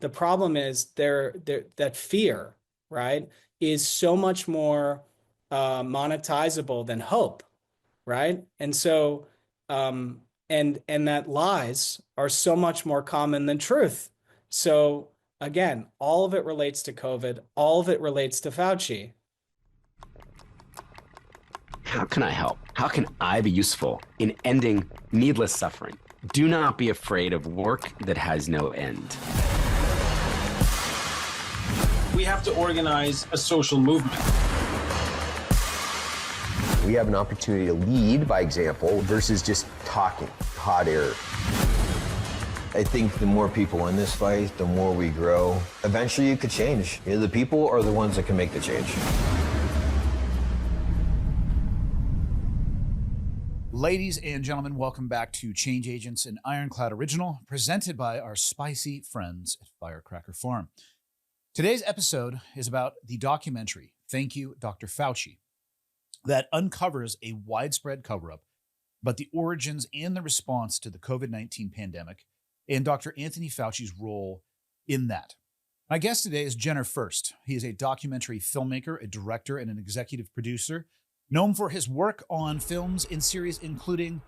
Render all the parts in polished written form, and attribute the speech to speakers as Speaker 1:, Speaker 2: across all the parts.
Speaker 1: The problem is that fear, right, is so much more monetizable than hope, right? And so, and that lies are so much more common than truth. So again, all of it relates to COVID. All of it relates to Fauci.
Speaker 2: How can I help? How can I be useful in ending needless suffering? Do not be afraid of work that has no end.
Speaker 3: We have to organize a social movement.
Speaker 4: We have an opportunity to lead by example versus just talking, hot air. I think the more people in this fight, the more we grow. Eventually it could change. The people are the ones that can make the change.
Speaker 5: Ladies and gentlemen, welcome back to Change Agents, an Ironclad original presented by our spicy friends at Firecracker Farm. Today's episode is about the documentary, Thank You, Dr. Fauci, that uncovers a widespread cover-up about the origins and the response to the COVID-19 pandemic and Dr. Anthony Fauci's role in that. My guest today is Jenner Furst. He is a documentary filmmaker, a director, and an executive producer, known for his work on films and series including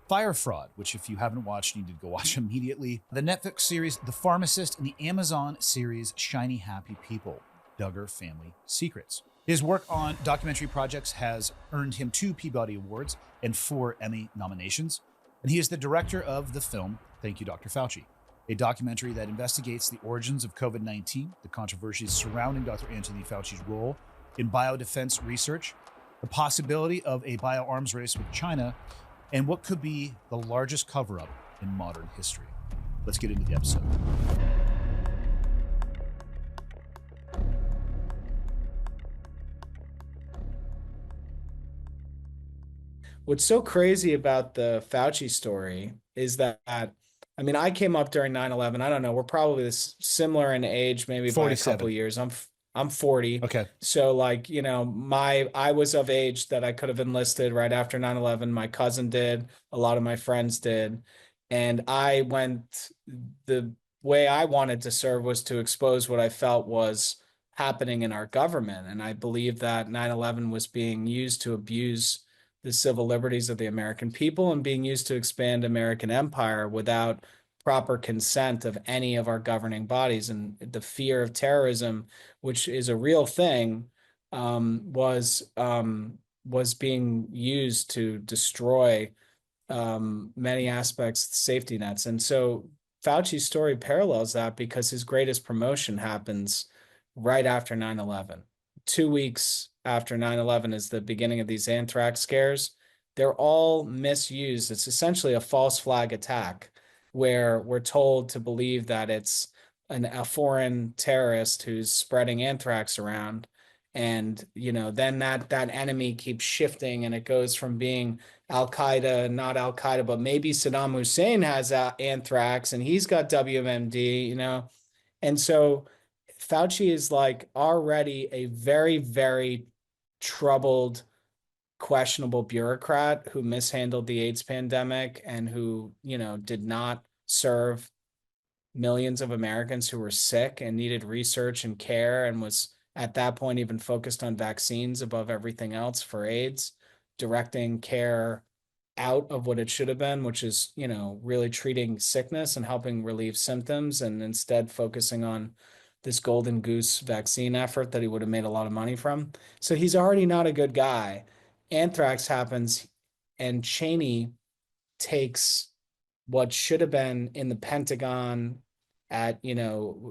Speaker 5: Fire Fraud, which if you haven't watched, you need to go watch immediately, the Netflix series The Pharmacist, and the Amazon series Shiny Happy People, Duggar Family Secrets. His work on documentary projects has earned him 2 Peabody Awards and 4 Emmy nominations, and he is the director of the film Thank You, Dr. Fauci, a documentary that investigates the origins of COVID-19, the controversies surrounding Dr. Anthony Fauci's role in biodefense research, the possibility of a bioarms race with China, and what could be the largest cover-up in modern history. Let's get into the episode.
Speaker 1: What's so crazy about the Fauci story is that, I mean, I came up during 9/11. I don't know. We're probably similar in age, maybe by a
Speaker 5: 47.
Speaker 1: couple years. I'm 40.
Speaker 5: Okay.
Speaker 1: So like, I was of age that I could have enlisted right after 9/11. My cousin did, a lot of my friends did. And the way I wanted to serve was to expose what I felt was happening in our government. And I believe that 9/11 was being used to abuse the civil liberties of the American people and being used to expand American empire without proper consent of any of our governing bodies. And the fear of terrorism, which is a real thing, was being used to destroy many aspects of safety nets. And so Fauci's story parallels that because his greatest promotion happens right after 9/11. 2 weeks after 9/11 is the beginning of these anthrax scares. They're all misused. It's essentially a false flag attack where we're told to believe that it's a foreign terrorist who's spreading anthrax around. And, then that enemy keeps shifting and it goes from being Al-Qaeda, not Al-Qaeda, but maybe Saddam Hussein has anthrax and he's got WMD, And so Fauci is like already a very, very troubled, questionable bureaucrat who mishandled the AIDS pandemic and who, did not serve millions of Americans who were sick and needed research and care and was at that point even focused on vaccines above everything else for AIDS, directing care out of what it should have been, which is, really treating sickness and helping relieve symptoms, and instead focusing on this golden goose vaccine effort that he would have made a lot of money from. So he's already not a good guy. Anthrax happens and Cheney takes what should have been in the Pentagon at,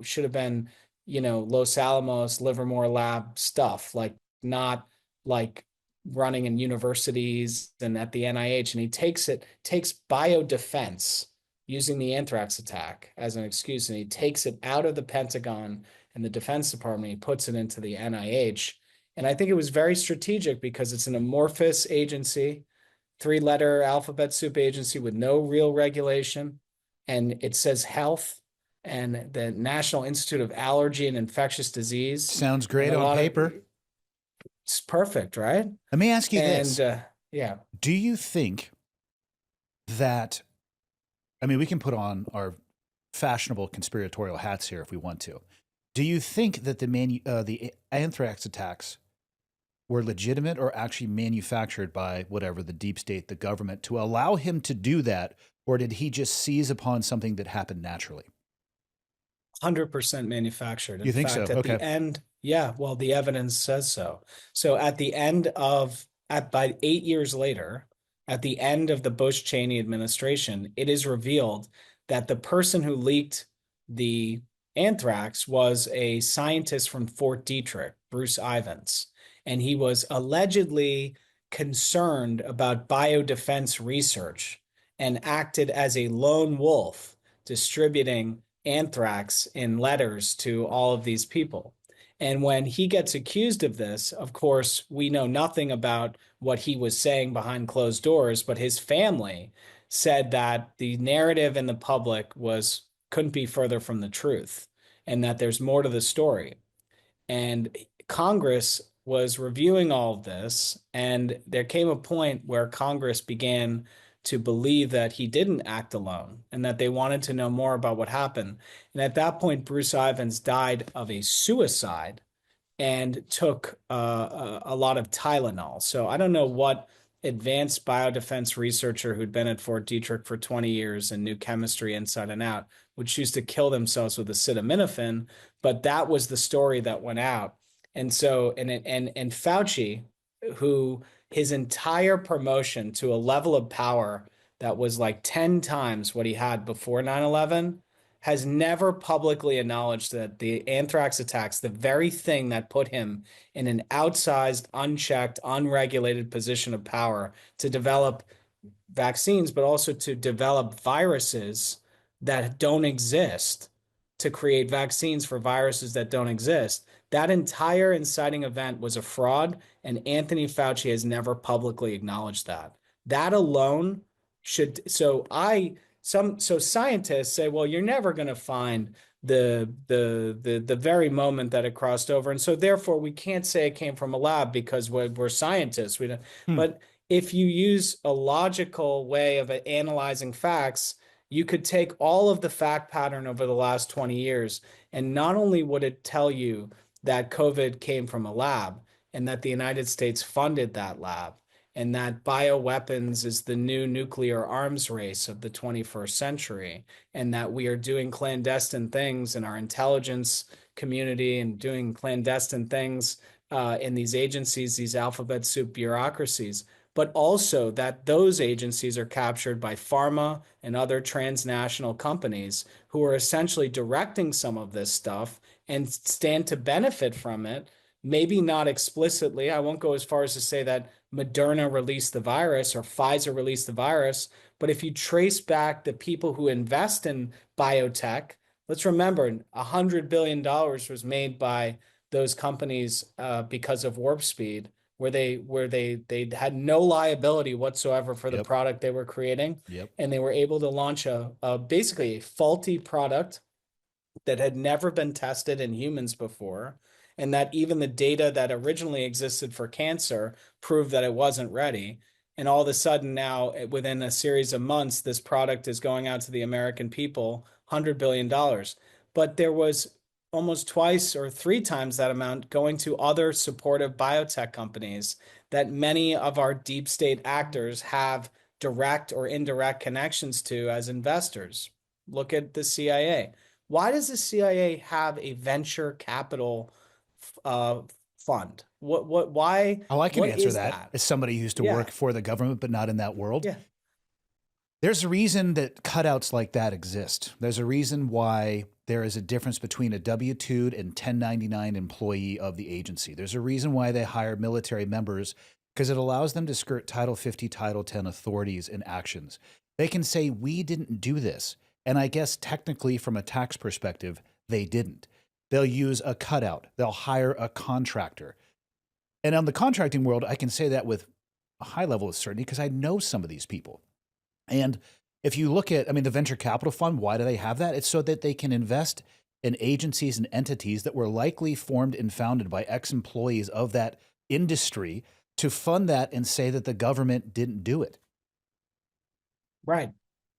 Speaker 1: should have been, Los Alamos, Livermore lab stuff, like not like running in universities and at the NIH. And he takes biodefense using the anthrax attack as an excuse. And he takes it out of the Pentagon and the Defense Department. He puts it into the NIH. And I think it was very strategic because it's an amorphous agency, 3-letter alphabet soup agency with no real regulation. And it says health and the National Institute of Allergy and Infectious Disease.
Speaker 5: Sounds great on paper.
Speaker 1: It's perfect, right?
Speaker 5: Let me ask you this.
Speaker 1: Yeah.
Speaker 5: Do you think that, we can put on our fashionable conspiratorial hats here if we want to. Do you think that the anthrax attacks were legitimate or actually manufactured by whatever, the deep state, the government, to allow him to do that? Or did he just seize upon something that happened naturally?
Speaker 1: 100% manufactured.
Speaker 5: You think so?
Speaker 1: At
Speaker 5: Okay.
Speaker 1: the end, yeah, well, the evidence says so. So at the end of, by 8 years later, at the end of the Bush-Cheney administration, it is revealed that the person who leaked the anthrax was a scientist from Fort Detrick, Bruce Ivins, and he was allegedly concerned about biodefense research and acted as a lone wolf distributing anthrax in letters to all of these people. And when he gets accused of this, of course, we know nothing about what he was saying behind closed doors, but his family said that the narrative in the public couldn't be further from the truth, and that there's more to the story. And Congress was reviewing all of this, and there came a point where Congress began to believe that he didn't act alone and that they wanted to know more about what happened. And at that point, Bruce Ivins died of a suicide and took a lot of Tylenol. So I don't know what advanced biodefense researcher who'd been at Fort Detrick for 20 years and knew chemistry inside and out would choose to kill themselves with acetaminophen, but that was the story that went out. And so, and Fauci, who his entire promotion to a level of power that was like 10 times what he had before 9/11, has never publicly acknowledged that the anthrax attacks, the very thing that put him in an outsized, unchecked, unregulated position of power to develop vaccines, but also to develop viruses that don't exist, to create vaccines for viruses that don't exist. That entire inciting event was a fraud, and Anthony Fauci has never publicly acknowledged that. That alone should, so scientists say, well, you're never going to find the very moment that it crossed over, and so therefore we can't say it came from a lab because we're scientists. We don't. But if you use a logical way of analyzing facts, you could take all of the fact pattern over the last 20 years, and not only would it tell you that COVID came from a lab and that the United States funded that lab, and that bioweapons is the new nuclear arms race of the 21st century, and that we are doing clandestine things in our intelligence community and doing clandestine things in these agencies, these alphabet soup bureaucracies, but also that those agencies are captured by pharma and other transnational companies who are essentially directing some of this stuff and stand to benefit from it. Maybe not explicitly. I won't go as far as to say that Moderna released the virus or Pfizer released the virus, but if you trace back the people who invest in biotech, let's remember $100 billion was made by those companies because of warp speed, where they had no liability whatsoever for the product they were creating. And they were able to launch basically a faulty product that had never been tested in humans before, and that even the data that originally existed for cancer proved that it wasn't ready. And all of a sudden now, within a series of months, this product is going out to the American people, $100 billion. But there was almost twice or three times that amount going to other supportive biotech companies that many of our deep state actors have direct or indirect connections to as investors. Look at the CIA. Why does the CIA have a venture capital fund? Why?
Speaker 5: Oh, I can
Speaker 1: what
Speaker 5: answer
Speaker 1: is
Speaker 5: that as somebody who used to work for the government, but not in that world.
Speaker 1: Yeah.
Speaker 5: There's a reason that cutouts like that exist. There's a reason why there is a difference between a W-2 and 1099 employee of the agency. There's a reason why they hire military members, because it allows them to skirt Title 50, Title 10 authorities and actions. They can say, we didn't do this. And I guess technically from a tax perspective, they didn't. They'll use a cutout. They'll hire a contractor. And on the contracting world, I can say that with a high level of certainty because I know some of these people. And if you look at, the venture capital fund, why do they have that? It's so that they can invest in agencies and entities that were likely formed and founded by ex-employees of that industry to fund that and say that the government didn't do it.
Speaker 1: Right.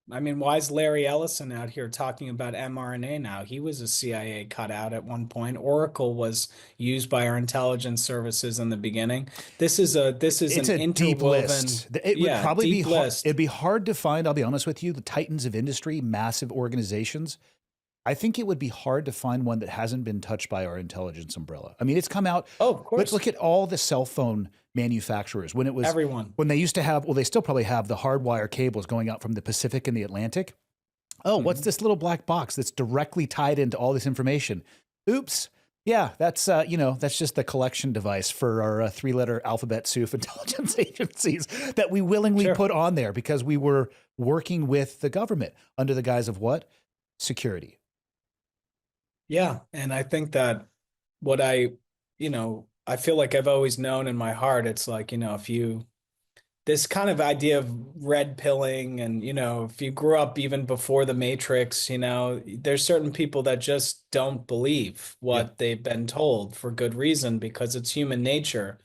Speaker 1: I mean, why is Larry Ellison out here talking about mRNA now? He was a CIA cutout at one point. Oracle was used by our intelligence services in the beginning. This is
Speaker 5: It's
Speaker 1: an
Speaker 5: a deep
Speaker 1: interwoven,
Speaker 5: list. It would
Speaker 1: yeah,
Speaker 5: probably be
Speaker 1: deep
Speaker 5: hard.
Speaker 1: list.
Speaker 5: It'd be hard to find, I'll be honest with you, the titans of industry, massive organizations. I think it would be hard to find one that hasn't been touched by our intelligence umbrella. I mean, it's come out.
Speaker 1: Oh, of course.
Speaker 5: Let's look at all the cell phone manufacturers when it was
Speaker 1: Everyone.
Speaker 5: when they used to have, well, they still probably have the hardwire cables going out from the Pacific and the Atlantic. Oh, what's this little black box that's directly tied into all this information? Oops. Yeah, that's that's just the collection device for our 3-letter alphabet soup of intelligence agencies that we willingly put on there because we were working with the government under the guise of what? Security.
Speaker 1: Yeah. And I think that what I feel like I've always known in my heart, it's like, this kind of idea of red pilling and, if you grew up even before the Matrix, there's certain people that just don't believe what they've been told for good reason because it's human nature,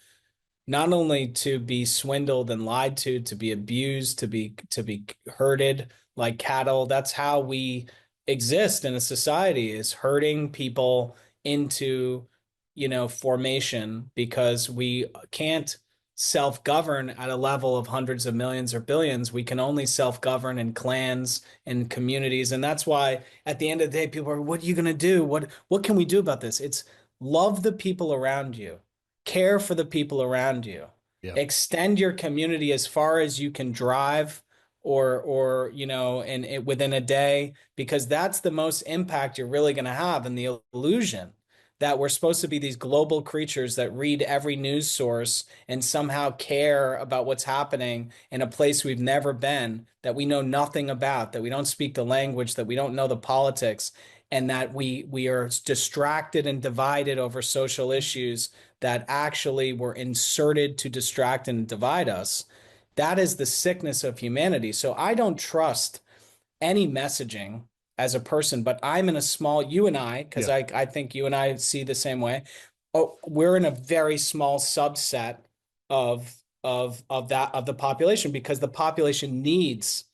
Speaker 1: not only to be swindled and lied to be abused, to be herded like cattle. That's how we exist in a society, is herding people into, formation because we can't self-govern at a level of hundreds of millions or billions. We can only self-govern in clans and communities. And that's why at the end of the day, people are, what are you going to do? What can we do about this? It's love the people around you, care for the people around you, extend your community as far as you can drive or and within a day, because that's the most impact you're really going to have. And the illusion that we're supposed to be these global creatures that read every news source and somehow care about what's happening in a place we've never been, that we know nothing about, that we don't speak the language, that we don't know the politics, and that we are distracted and divided over social issues that actually were inserted to distract and divide us. That is the sickness of humanity. So I don't trust any messaging as a person, but I'm in a small, you and I, because I think you and I see the same way. Oh, we're in a very small subset of the population, because the population needs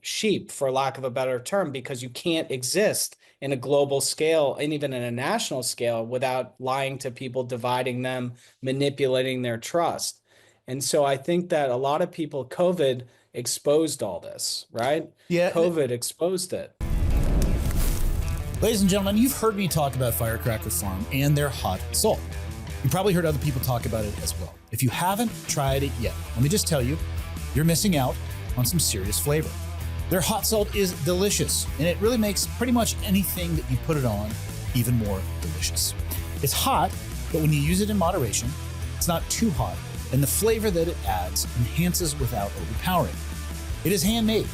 Speaker 1: sheep, for lack of a better term, because you can't exist in a global scale and even in a national scale without lying to people, dividing them, manipulating their trust. And so I think that a lot of people, COVID exposed all this, right?
Speaker 5: Yeah.
Speaker 1: COVID exposed it.
Speaker 5: Ladies and gentlemen, you've heard me talk about Firecracker Farm and their hot salt. You probably heard other people talk about it as well. If you haven't tried it yet, let me just tell you, you're missing out on some serious flavor. Their hot salt is delicious, and it really makes pretty much anything that you put it on even more delicious. It's hot, but when you use it in moderation, it's not too hot, and the flavor that it adds enhances without overpowering. It is handmade,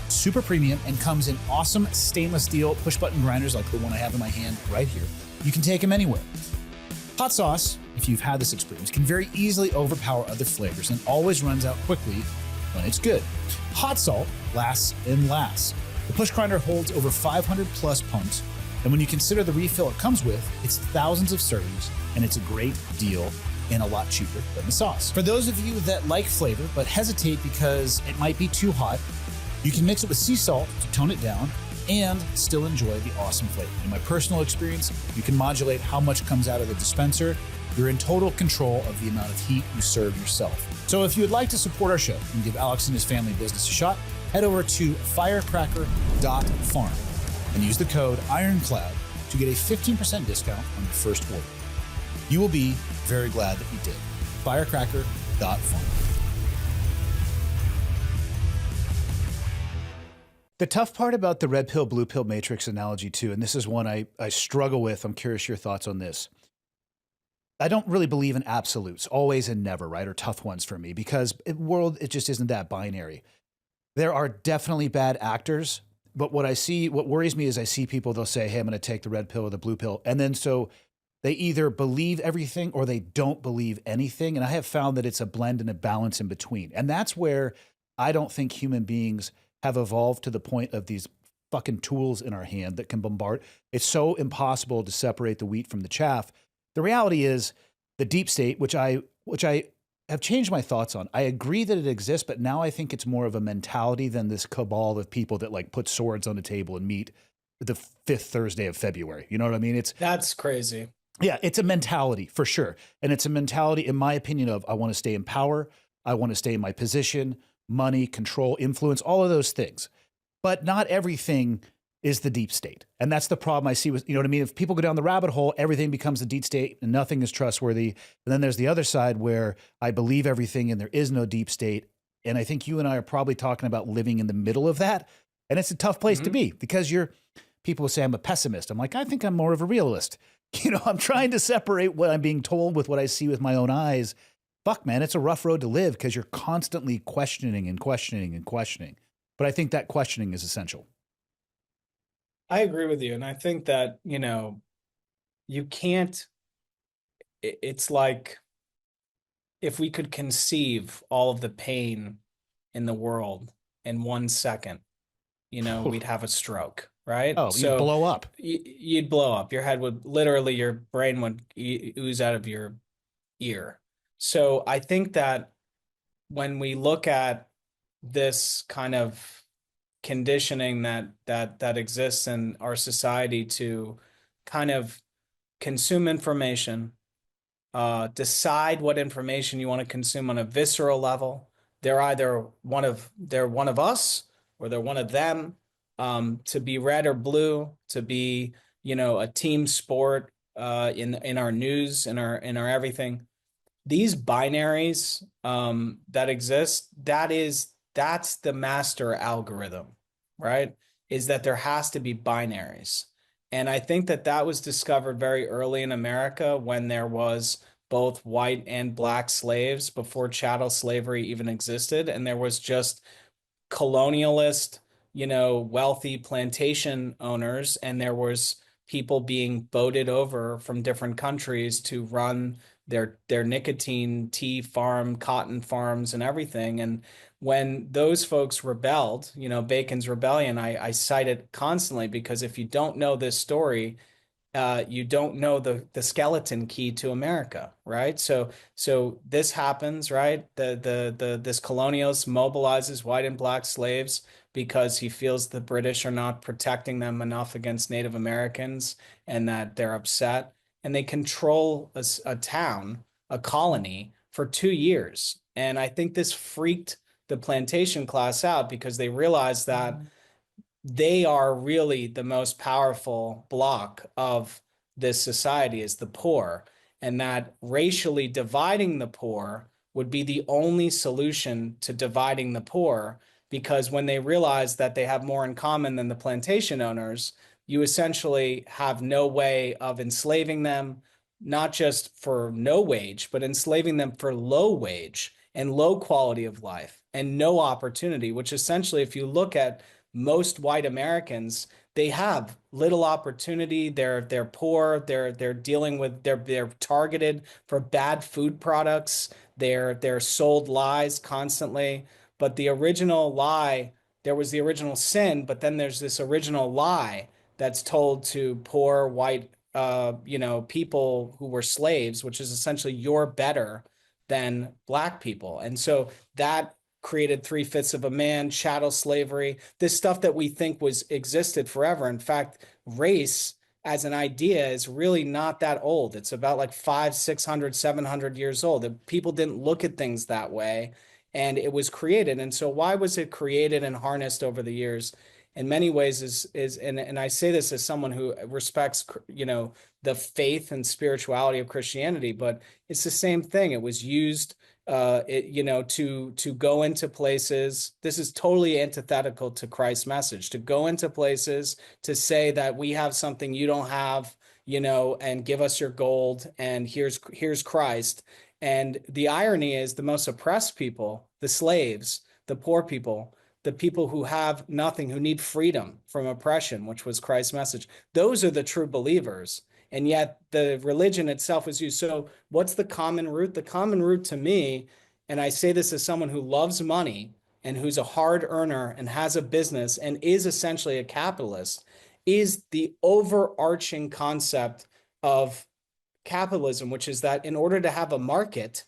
Speaker 5: super premium, and comes in awesome stainless steel push-button grinders like the one I have in my hand right here. You can take them anywhere. Hot sauce, if you've had this experience, can very easily overpower other flavors and always runs out quickly when it's good. Hot salt lasts and lasts. The push grinder holds over 500 plus pumps, and when you consider the refill it comes with, it's thousands of servings, and it's a great deal and a lot cheaper than the sauce. For those of you that like flavor but hesitate because it might be too hot, you can mix it with sea salt to tone it down and still enjoy the awesome flavor. In my personal experience, you can modulate how much comes out of the dispenser. You're in total control of the amount of heat you serve yourself. So if you would like to support our show and give Alex and his family business a shot, head over to firecracker.farm and use the code Ironclad to get a 15% discount on your first order. You will be very glad that you did. Firecracker.farm. The tough part about the red pill, blue pill matrix analogy too, and this is one I struggle with. I'm curious your thoughts on this. I don't really believe in absolutes, always and never, right? Or tough ones for me, because in the world, it just isn't that binary. There are definitely bad actors, but what worries me is I see people, they'll say, hey, I'm going to take the red pill or the blue pill. And then so they either believe everything or they don't believe anything. And I have found that it's a blend and a balance in between. And that's where I don't think human beings have evolved to the point of these fucking tools in our hand that can bombard. It's so impossible to separate the wheat from the chaff. The reality is the deep state, which I have changed my thoughts on. I agree that it exists, but now I think it's more of a mentality than this cabal of people that like put swords on the table and meet the fifth Thursday of February. You know what I mean?
Speaker 1: That's crazy.
Speaker 5: Yeah, it's a mentality for sure. And it's a mentality, in my opinion, of I want to stay in power. I want to stay in my position, money, control, influence, all of those things. But not everything is the deep state. And that's the problem I see with, you know what I mean? If people go down the rabbit hole, everything becomes the deep state and nothing is trustworthy. And then there's the other side where I believe everything and there is no deep state. And I think you and I are probably talking about living in the middle of that. And it's a tough place to be because people will say I'm a pessimist. I'm like, I think I'm more of a realist. You know, I'm trying to separate what I'm being told with what I see with my own eyes. Fuck, man, it's a rough road to live because you're constantly questioning and questioning and questioning. But I think that questioning is essential.
Speaker 1: I agree with you. And I think that, you know, you can't, it's like if we could conceive all of the pain in the world in 1 second, you know, we'd have a stroke, right?
Speaker 5: Oh,
Speaker 1: so
Speaker 5: you'd blow up.
Speaker 1: You'd blow up. Your head would literally, your brain would ooze out of your ear. So I think that when we look at this kind of conditioning that exists in our society to kind of consume information, decide what information you want to consume on a visceral level. They're either one of us or they're one of them. To be red or blue, to be, you know, a team sport in our news, in our everything. These binaries that exist, that's the master algorithm, right? Is that there has to be binaries. And I think that was discovered very early in America when there was both white and black slaves before chattel slavery even existed. And there was just colonialist, you know, wealthy plantation owners, and there was people being boated over from different countries to run their nicotine tea farm, cotton farms, and everything. And when those folks rebelled, you know, Bacon's Rebellion, I cite it constantly because if you don't know this story, you don't know the skeleton key to America, right? So this happens, right? This colonialist mobilizes white and black slaves because he feels the British are not protecting them enough against Native Americans and that they're upset. And they control a town, a colony for 2 years. And I think this freaked the plantation class out because they realized that they are really the most powerful block of this society is the poor, and that racially dividing the poor would be the only solution to dividing the poor, because when they realize that they have more in common than the plantation owners, you essentially have no way of enslaving them, not just for no wage, but enslaving them for low wage and low quality of life and no opportunity, which essentially, if you look at most white Americans, they have little opportunity. They're poor. They're dealing with they're targeted for bad food products. They're sold lies constantly. But the original lie, there was the original sin, but then there's this original lie that's told to poor white you know, people who were slaves, which is essentially you're better than black people. And so that created 3/5 of a man, chattel slavery, this stuff that we think was existed forever. In fact, race as an idea is really not that old. It's about like 500, 600, 700 years old. People didn't look at things that way, and it was created. And so why was it created and harnessed over the years? In many ways and I say this as someone who respects, you know, the faith and spirituality of Christianity, but it's the same thing. It was used you know, to go into places. This is totally antithetical to Christ's message, to go into places to say that we have something you don't have, you know, and give us your gold, and here's Christ. And the irony is the most oppressed people, the slaves, the poor people, the people who have nothing, who need freedom from oppression, which was Christ's message, those are the true believers. And yet the religion itself was used. So what's the common root? The common root to me, and I say this as someone who loves money and who's a hard earner and has a business and is essentially a capitalist, is the overarching concept of capitalism, which is that in order to have a market,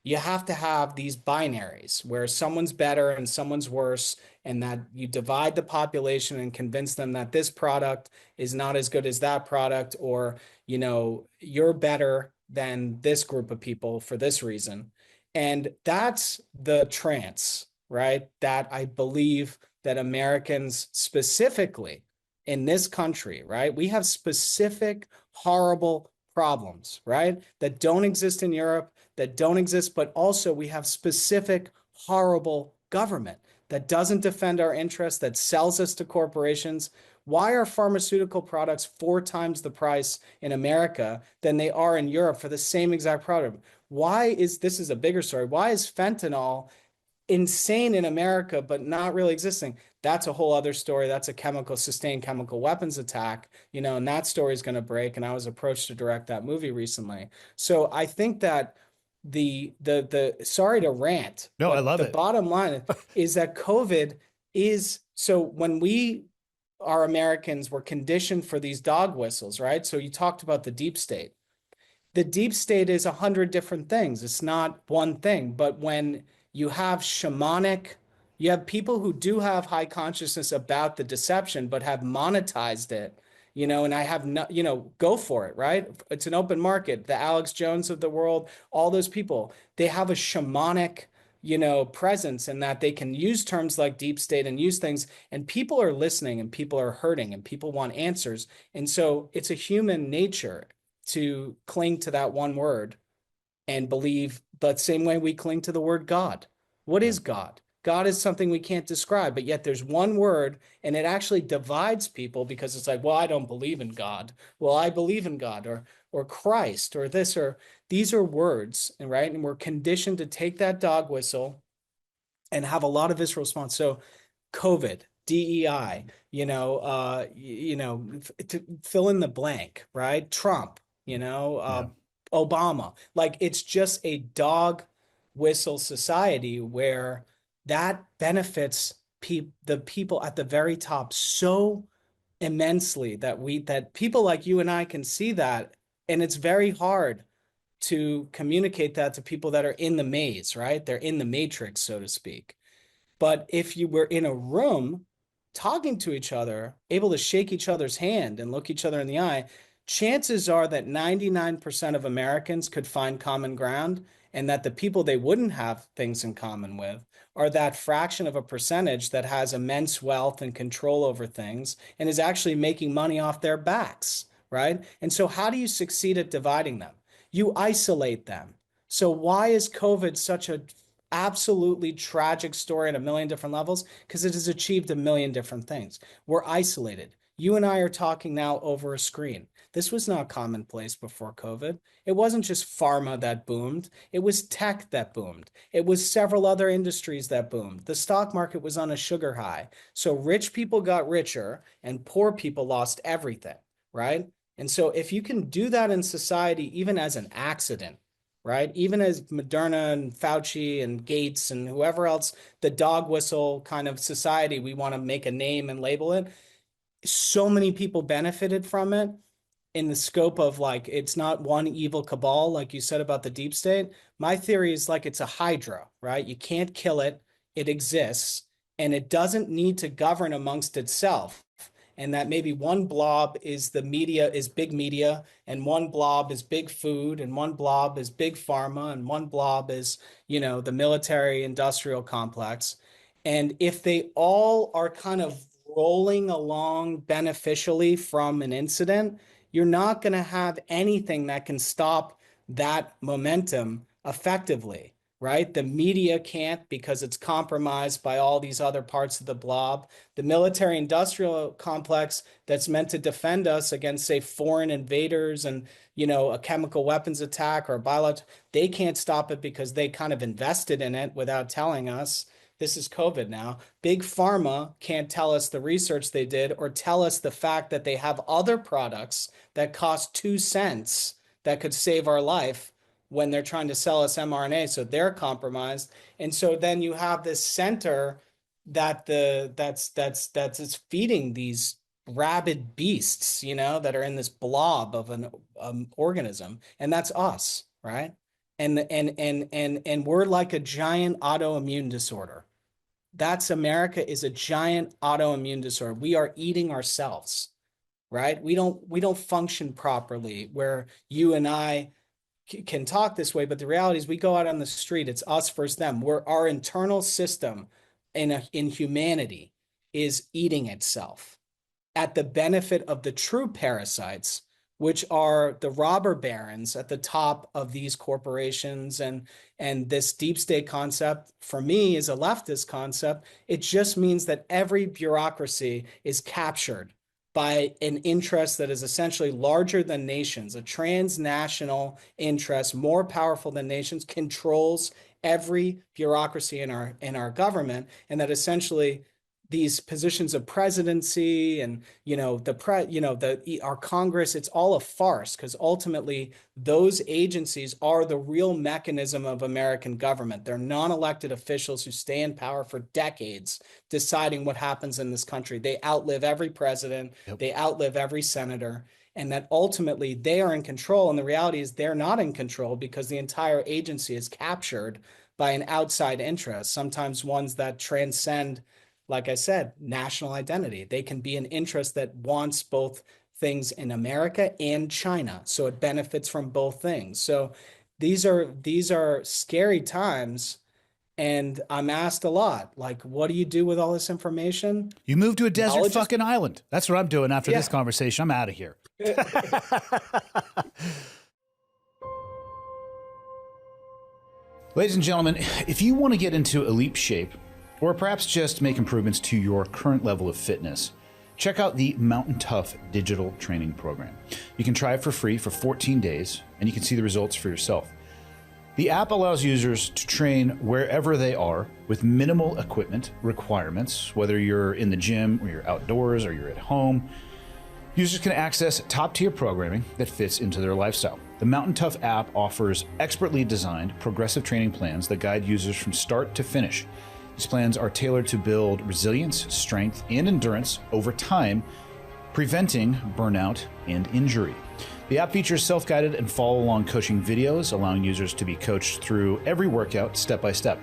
Speaker 1: you have to have these binaries where someone's better and someone's worse, and that you divide the population and convince them that this product is not as good as that product, or, you're better than this group of people for this reason. And that's the trance, right? That I believe that Americans specifically in this country, right? We have specific horrible problems, right? That don't exist in Europe, that don't exist, but also we have specific horrible government that doesn't defend our interests, that sells us to corporations. Why are pharmaceutical products 4 times the price in America than they are in Europe for the same exact product? This is a bigger story. Why is fentanyl insane in America, but not really existing? That's a whole other story. That's a sustained chemical weapons attack, and that story is going to break. And I was approached to direct that movie recently. So I think that the sorry to rant,
Speaker 5: No, I
Speaker 1: but
Speaker 5: love
Speaker 1: the
Speaker 5: it.
Speaker 1: bottom line is that COVID is, so when we are Americans, we're conditioned for these dog whistles, right? So you talked about the deep state. The deep state is 100 different things. It's not one thing. But when you have you have people who do have high consciousness about the deception, but have monetized it, and I have no, go for it, right? It's an open market. The Alex Jones of the world, all those people, they have a shamanic, presence, in that they can use terms like deep state and use things, and people are listening and people are hurting and people want answers. And so it's a human nature to cling to that one word and believe the same way we cling to the word God. What is God? God is something we can't describe, but yet there's one word, and it actually divides people, because it's like, well, I don't believe in God. Well, I believe in God, or Christ, or this, or these are words, right? And we're conditioned to take that dog whistle and have a lot of visceral response. So COVID, DEI, to fill in the blank, right? Trump, Obama. Like, it's just a dog whistle society where that benefits the people at the very top so immensely that people like you and I can see that, and it's very hard to communicate that to people that are in the maze, right? They're in the matrix, so to speak. But if you were in a room talking to each other, able to shake each other's hand and look each other in the eye, chances are that 99% of Americans could find common ground, and that the people they wouldn't have things in common with are that fraction of a percentage that has immense wealth and control over things and is actually making money off their backs, right? And so how do you succeed at dividing them? You isolate them. So why is COVID such a absolutely tragic story at a million different levels? Because it has achieved a million different things. We're isolated. You and I are talking now over a screen. This was not commonplace before COVID. It wasn't just pharma that boomed. It was tech that boomed. It was several other industries that boomed. The stock market was on a sugar high. So rich people got richer and poor people lost everything, right? And so if you can do that in society, even as an accident, right? Even as Moderna and Fauci and Gates and whoever else, the dog whistle kind of society, we want to make a name and label it. So many people benefited from it in the scope of, like, it's not one evil cabal, like you said about the deep state. My theory is like it's a hydra, right? You can't kill it. It exists, and it doesn't need to govern amongst itself. And that maybe one blob is big media, and one blob is big food, and one blob is big pharma, and one blob is, the military industrial complex. And if they all are kind of rolling along beneficially from an incident, you're not going to have anything that can stop that momentum effectively, right? The media can't, because it's compromised by all these other parts of the blob. The military industrial complex that's meant to defend us against, say, foreign invaders and, a chemical weapons attack or a biological, they can't stop it because they kind of invested in it without telling us. This is COVID now. Big pharma can't tell us the research they did, or tell us the fact that they have other products that cost 2 cents that could save our life when they're trying to sell us mRNA. So they're compromised. And so then you have this center that's feeding these rabid beasts, that are in this blob of an organism. And that's us, right? and we're like a giant autoimmune disorder. That's America is a giant autoimmune disorder. We are eating ourselves, right? We don't function properly where you and I can talk this way, but the reality is we go out on the street, it's us versus them. Our internal system in humanity is eating itself at the benefit of the true parasites, which are the robber barons at the top of these corporations. And this deep state concept, for me, is a leftist concept. It just means that every bureaucracy is captured by an interest that is essentially larger than nations. A transnational interest, more powerful than nations, controls every bureaucracy in our government, and that essentially these positions of presidency and our Congress, it's all a farce, because ultimately those agencies are the real mechanism of American government. They're non-elected officials who stay in power for decades deciding what happens in this country. They outlive every president. Yep. They outlive every senator, and that ultimately they are in control. And the reality is they're not in control because the entire agency is captured by an outside interest, sometimes ones that transcend, like I said, national identity. They can be an interest that wants both things in America and China, so it benefits from both things. So these are scary times, and I'm asked a lot, like, what do you do with all this information?
Speaker 5: You move to a desert fucking island. That's what I'm doing after this conversation. I'm out of here. Ladies and gentlemen, if you want to get into elite shape, or perhaps just make improvements to your current level of fitness, check out the MTNTOUGH digital training program. You can try it for free for 14 days, and you can see the results for yourself. The app allows users to train wherever they are with minimal equipment requirements, whether you're in the gym or you're outdoors or you're at home. Users can access top-tier programming that fits into their lifestyle. The MTNTOUGH app offers expertly designed progressive training plans that guide users from start to finish. These plans are tailored to build resilience, strength, and endurance over time, preventing burnout and injury. The app features self-guided and follow-along coaching videos, allowing users to be coached through every workout step by step.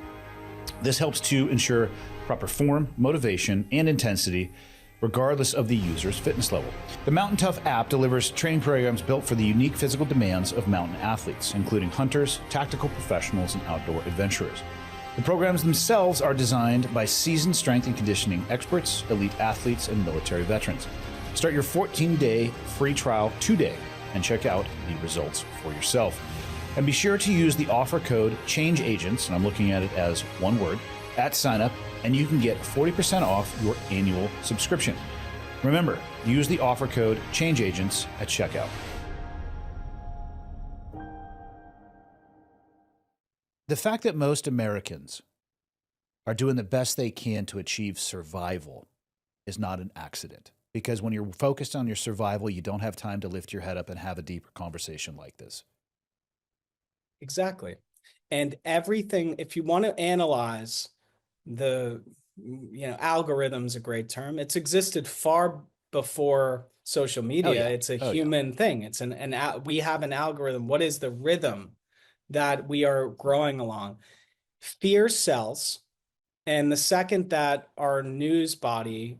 Speaker 5: This helps to ensure proper form, motivation, and intensity, regardless of the user's fitness level. The MTNTOUGH app delivers training programs built for the unique physical demands of mountain athletes, including hunters, tactical professionals, and outdoor adventurers. The programs themselves are designed by seasoned strength and conditioning experts, elite athletes, and military veterans. Start your 14-day free trial today and check out the results for yourself. And be sure to use the offer code CHANGEAGENTS, and I'm looking at it as one word, at signup, and you can get 40% off your annual subscription. Remember, use the offer code CHANGEAGENTS at checkout. The fact that most Americans are doing the best they can to achieve survival is not an accident. Because when you're focused on your survival, you don't have time to lift your head up and have a deeper conversation like this.
Speaker 1: Exactly. And everything, if you want to analyze the, algorithm's a great term. It's existed far before social media.
Speaker 5: Oh, yeah.
Speaker 1: It's a human thing. It's we have an algorithm. What is the rhythm that we are growing along? Fear sells. And the second that our news body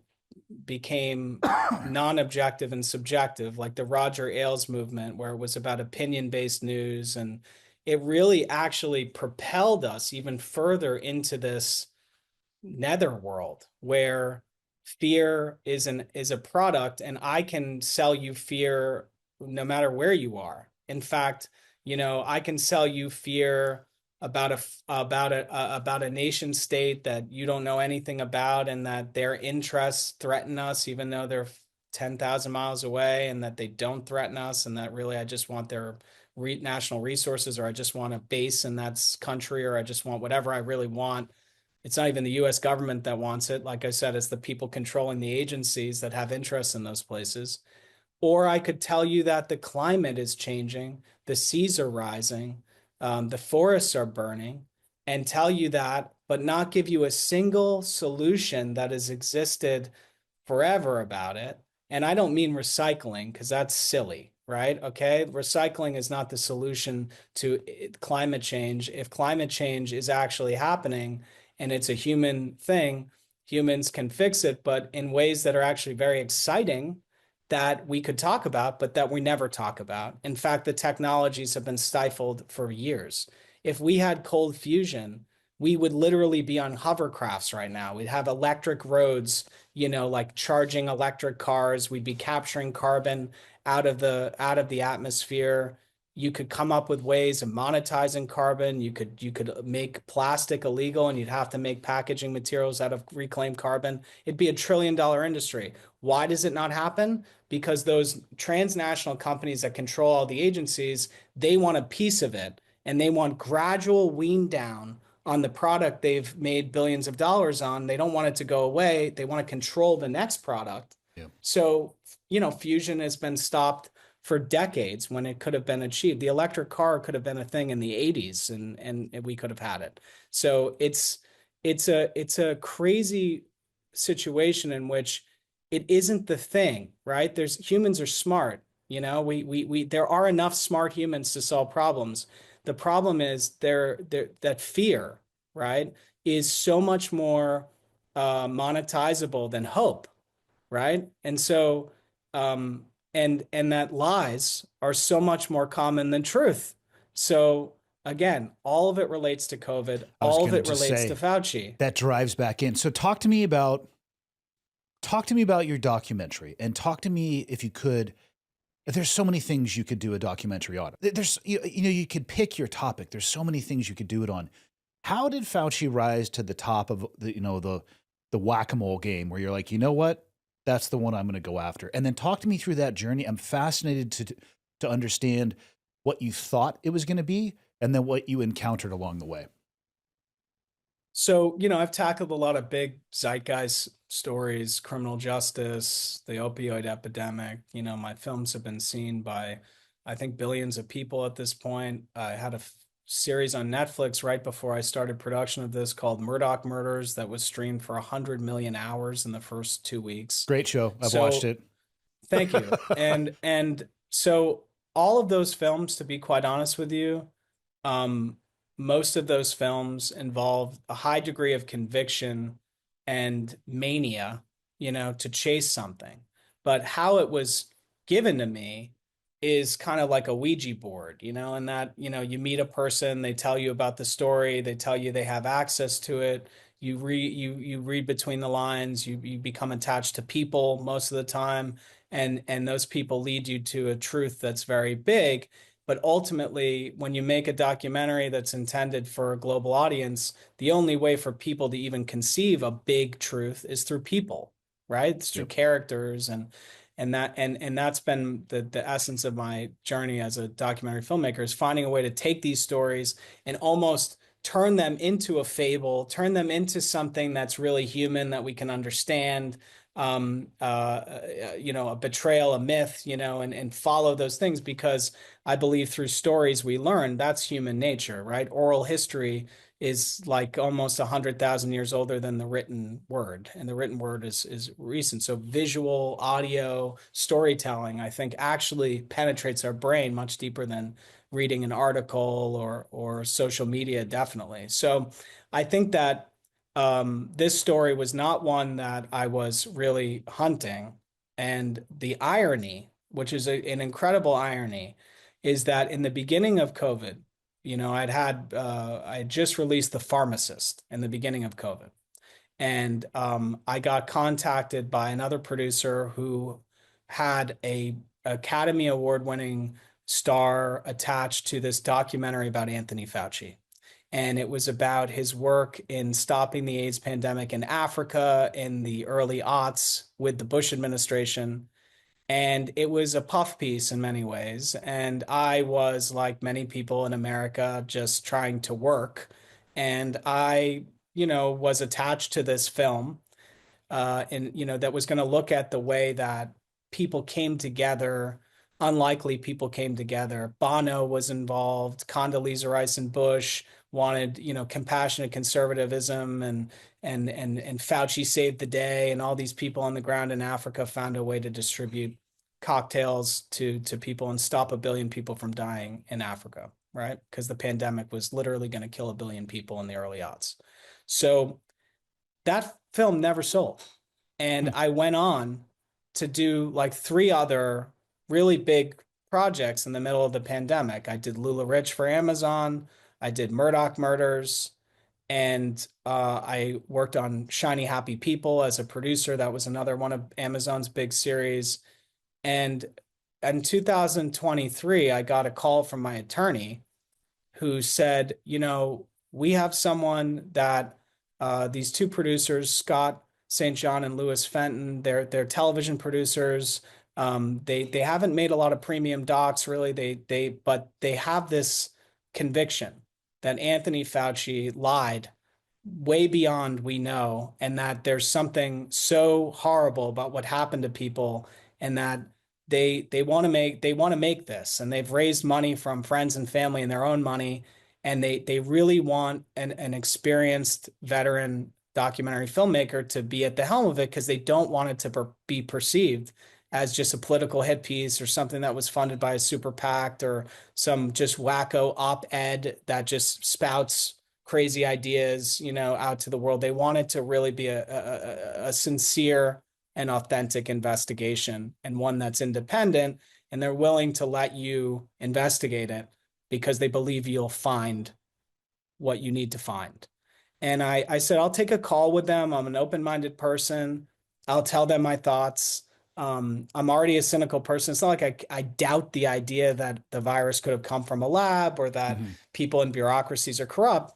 Speaker 1: became non-objective and subjective, like the Roger Ailes movement, where it was about opinion-based news, and it really actually propelled us even further into this netherworld where fear is a product, and I can sell you fear no matter where you are. In fact, I can sell you fear about a nation state that you don't know anything about, and that their interests threaten us even though they're 10,000 miles away, and that they don't threaten us, and that really I just want their national resources, or I just want a base in that country, or I just want whatever I really want. It's not even the US government that wants it. Like I said, it's the people controlling the agencies that have interests in those places. Or I could tell you that the climate is changing, the seas are rising, the forests are burning, and tell you that, but not give you a single solution that has existed forever about it. And I don't mean recycling, because that's silly. right? Okay. Recycling is not the solution to climate change. If climate change is actually happening and it's a human thing, humans can fix it, but in ways that are actually very exciting that we could talk about, but that we never talk about. In fact, the technologies have been stifled for years. If we had cold fusion, we would literally be on hovercrafts right now. We'd have electric roads, like charging electric cars. We'd be capturing carbon out of the atmosphere. You could come up with ways of monetizing carbon. You could make plastic illegal, and you'd have to make packaging materials out of reclaimed carbon. It'd be a $1 trillion industry. Why does it not happen? Because those transnational companies that control all the agencies, they want a piece of it, and they want gradual wean down on the product they've made billions of dollars on. They don't want it to go away. They want to control the next product.
Speaker 5: Yeah.
Speaker 1: So, fusion has been stopped for decades when it could have been achieved. The electric car could have been a thing in the 80s, and we could have had it. So it's a crazy situation in which it isn't the thing, right? Humans are smart. There are enough smart humans to solve problems. The problem is that fear, right, is so much more monetizable than hope, right? And so and that lies are so much more common than truth. So again, all of it relates to COVID. All of it relates to Fauci.
Speaker 5: That drives back in. So talk to me about your documentary, and talk to me, if you could. There's so many things you could do a documentary on. There's you could pick your topic. There's so many things you could do it on. How did Fauci rise to the top of the whack-a-mole game where you're like, you know what? That's the one I'm going to go after. And then talk to me through that journey. I'm fascinated to understand what you thought it was going to be, and then what you encountered along the way.
Speaker 1: So, I've tackled a lot of big zeitgeist stories, criminal justice, the opioid epidemic. My films have been seen by, I think, billions of people at this point. I had a series on Netflix right before I started production of this called Murdoch Murders that was streamed for 100 million hours in the first 2 weeks.
Speaker 5: Great show. I've watched it.
Speaker 1: Thank you. And so all of those films, to be quite honest with you, most of those films involve a high degree of conviction and mania, to chase something. But how it was given to me is kind of like a Ouija board, and that, you meet a person, they tell you about the story, they tell you they have access to it. You read between the lines, you become attached to people most of the time, and those people lead you to a truth that's very big. But ultimately, when you make a documentary that's intended for a global audience, the only way for people to even conceive a big truth is through people, right? It's through characters, and that's been the essence of my journey as a documentary filmmaker, is finding a way to take these stories and almost turn them into a fable, turn them into something that's really human, that we can understand. A betrayal, a myth, and follow those things, because I believe through stories we learn. That's human nature, right? Oral history is like almost 100,000 years older than the written word, and the written word is recent. So visual, audio, storytelling, I think, actually penetrates our brain much deeper than reading an article or social media, definitely. So I think that this story was not one that I was really hunting. And the irony, which is an incredible irony, is that in the beginning of COVID, I had just released The Pharmacist in the beginning of COVID. And I got contacted by another producer who had a Academy Award-winning star attached to this documentary about Anthony Fauci. And it was about his work in stopping the AIDS pandemic in Africa in the early aughts with the Bush administration. And it was a puff piece in many ways. And I was, like many people in America, just trying to work. And I, was attached to this film, that was going to look at the way that people came together, unlikely people came together. Bono was involved, Condoleezza Rice and Bush wanted, compassionate conservatism, and Fauci saved the day, and all these people on the ground in Africa found a way to distribute cocktails to people and stop 1 billion people from dying in Africa, right? Because the pandemic was literally going to kill 1 billion people in the early aughts. So that film never sold. And I went on to do like 3 other really big projects in the middle of the pandemic. I did Lula Rich for Amazon. I did Murdoch Murders. And I worked on Shiny Happy People as a producer. That was another one of Amazon's big series. And in 2023, I got a call from my attorney who said, you know, we have someone that these 2 producers, Scott St. John and Louis Fenton, they're television producers. They haven't made a lot of premium docs really. But they have this conviction that Anthony Fauci lied way beyond we know, and that there's something so horrible about what happened to people, and that they want to make this, and they've raised money from friends and family and their own money, and they really want an experienced veteran documentary filmmaker to be at the helm of it, because they don't want it to be perceived as just a political hit piece or something that was funded by a super PAC or some just wacko op-ed that just spouts crazy ideas, you know, out to the world. They want it to really be a sincere and authentic investigation, and one that's independent, and they're willing to let you investigate it because they believe you'll find what you need to find. And I said, I'll take a call with them. I'm an open-minded person. I'll tell them my thoughts. I'm already a cynical person. It's not like I doubt the idea that the virus could have come from a lab or that people in bureaucracies are corrupt.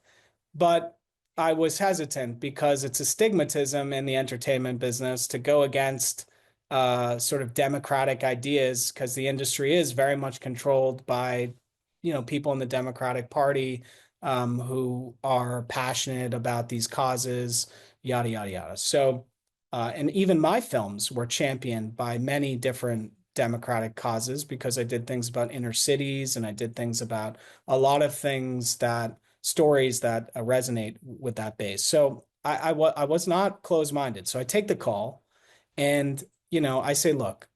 Speaker 1: But I was hesitant because it's a stigmatism in the entertainment business to go against sort of democratic ideas, because the industry is very much controlled by, you know, people in the Democratic Party who are passionate about these causes, yada, yada, yada. So, and even my films were championed by many different democratic causes, because I did things about inner cities, and I did things about a lot of things stories that resonate with that base. So I was not closed-minded. So I take the call, and, you know, I say, look,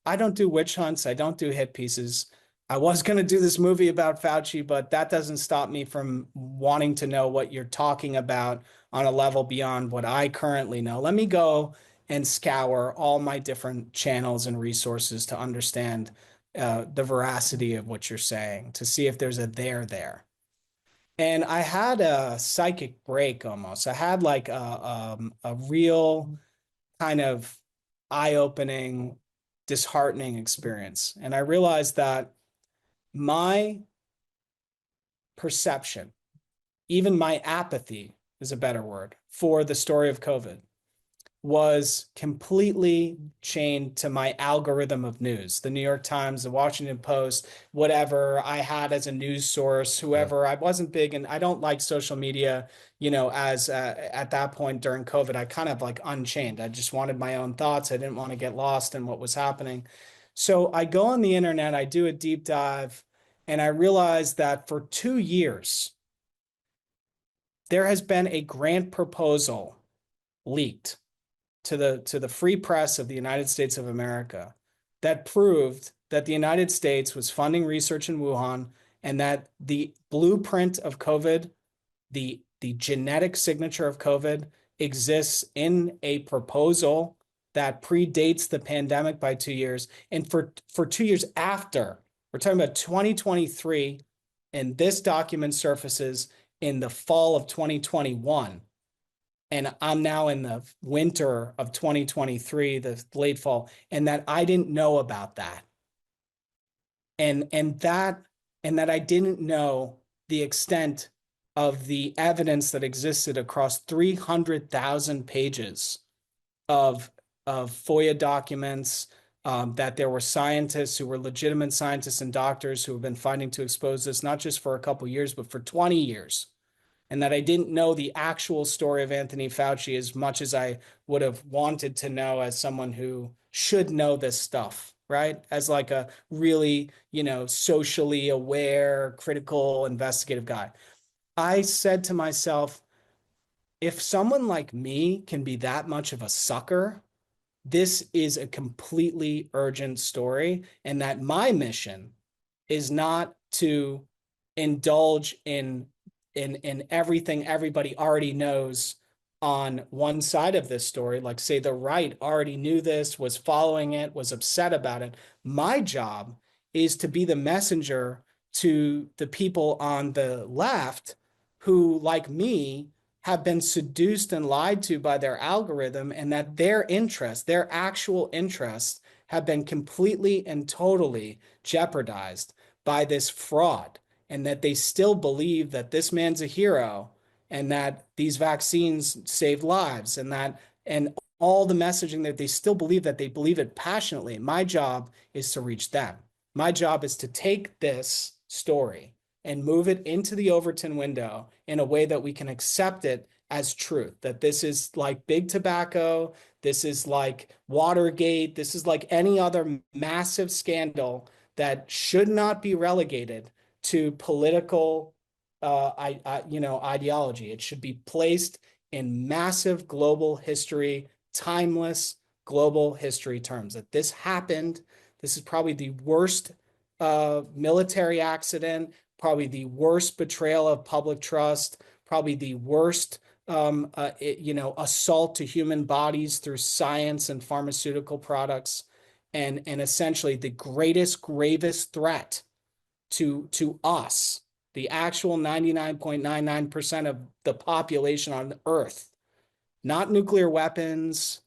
Speaker 1: I don't do witch hunts. I don't do hit pieces. I was going to do this movie about Fauci, but that doesn't stop me from wanting to know what you're talking about on a level beyond what I currently know. Let me go and scour all my different channels and resources to understand the veracity of what you're saying, to see if there's a there. And I had a psychic break almost. I had like a real kind of eye-opening, disheartening experience. And I realized that my perception, even my apathy is a better word, for the story of COVID was completely chained to my algorithm of news. The New York Times, the Washington Post, whatever I had as a news source, whoever. I wasn't big, and I don't like social media, you know, as at that point during COVID, I kind of like unchained. I just wanted my own thoughts. I didn't want to get lost in what was happening. So I go on the internet, I do a deep dive, and I realized that for 2 years, there has been a grant proposal leaked to the free press of the United States of America that proved that the United States was funding research in Wuhan, and that the blueprint of COVID, the genetic signature of COVID, exists in a proposal that predates the pandemic by 2 years. And for 2 years after, we're talking about 2023, and this document surfaces in the fall of 2021. And I'm now in the winter of 2023, the late fall, and that I didn't know about that. And that I didn't know the extent of the evidence that existed across 300,000 pages of FOIA documents, that there were scientists who were legitimate scientists and doctors who have been fighting to expose this, not just for a couple of years, but for 20 years. And that I didn't know the actual story of Anthony Fauci as much as I would have wanted to know as someone who should know this stuff, right? As like a really, you know, socially aware, critical, investigative guy. I said to myself, if someone like me can be that much of a sucker, this is a completely urgent story, and that my mission is not to indulge in everything everybody already knows on one side of this story. Like, say the right already knew this, was following it, was upset about it. My job is to be the messenger to the people on the left who, like me, have been seduced and lied to by their algorithm, and that their interests, their actual interests, have been completely and totally jeopardized by this fraud, and that they still believe that this man's a hero, and that these vaccines saved lives, and that, and all the messaging, that they still believe, that they believe it passionately. My job is to reach them. My job is to take this story and move it into the Overton window in a way that we can accept it as truth, that this is like big tobacco, this is like Watergate, this is like any other massive scandal that should not be relegated to political ideology. It should be placed in massive global history, timeless global history terms, that this happened. This is probably the worst military accident, probably the worst betrayal of public trust, probably the worst assault to human bodies through science and pharmaceutical products, and essentially the greatest, gravest threat to us, the actual 99.99% of the population on Earth, not nuclear weapons,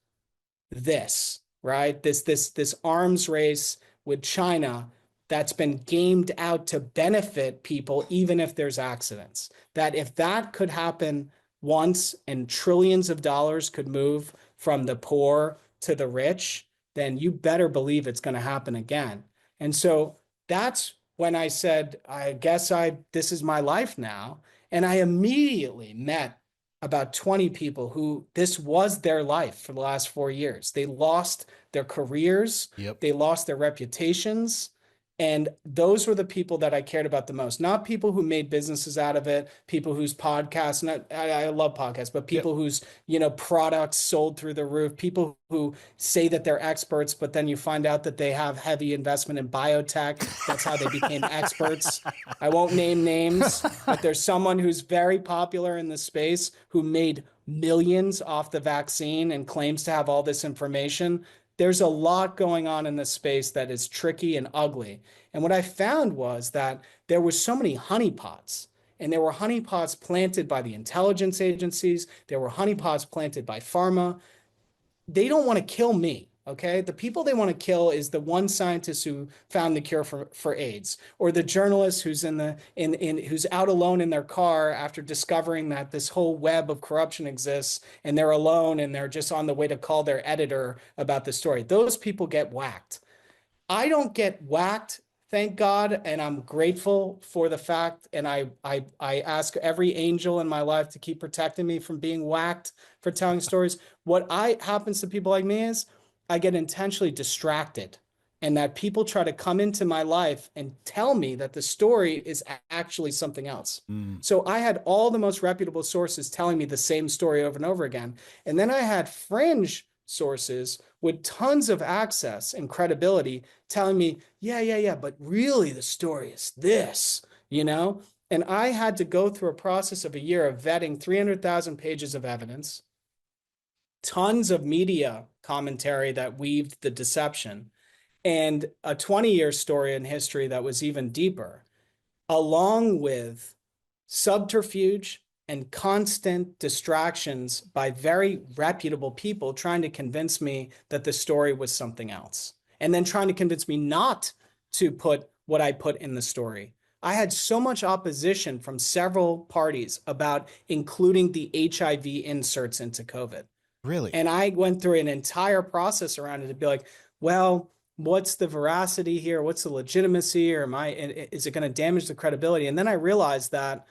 Speaker 1: this, right? This arms race with China that's been gamed out to benefit people, even if there's accidents. That if that could happen once and trillions of dollars could move from the poor to the rich, then you better believe it's going to happen again. And so that's when I said, I guess this is my life now. And I immediately met about 20 people who this was their life for the last 4 years. They lost their careers. Yep. They lost their reputations. And those were the people that I cared about the most, not people who made businesses out of it, people whose podcasts, I love podcasts, but people whose, products sold through the roof, people who say that they're experts, but then you find out that they have heavy investment in biotech. That's how they became experts. I won't name names, but there's someone who's very popular in the space who made millions off the vaccine and claims to have all this information. There's a lot going on in this space that is tricky and ugly. And what I found was that there were so many honeypots, and there were honeypots planted by the intelligence agencies. There were honeypots planted by pharma. They don't want to kill me. Okay, the people they want to kill is the one scientist who found the cure for AIDS, or the journalist who's who's out alone in their car after discovering that this whole web of corruption exists, and they're alone and they're just on the way to call their editor about the story. Those people get whacked. I don't get whacked, thank God, and I'm grateful for the fact. And I ask every angel in my life to keep protecting me from being whacked for telling stories. What happens to people like me is, I get intentionally distracted, and that people try to come into my life and tell me that the story is actually something else. So I had all the most reputable sources telling me the same story over and over again. And then I had fringe sources with tons of access and credibility telling me, yeah, but really the story is this, And I had to go through a process of a year of vetting 300,000 pages of evidence, tons of media commentary that weaved the deception, and a 20-year story in history that was even deeper, along with subterfuge and constant distractions by very reputable people trying to convince me that the story was something else, and then trying to convince me not to put what I put in the story. I had so much opposition from several parties about including the HIV inserts into COVID.
Speaker 5: Really?
Speaker 1: And I went through an entire process around it to be like, well, what's the veracity here? What's the legitimacy? Or is it going to damage the credibility? And then I realized that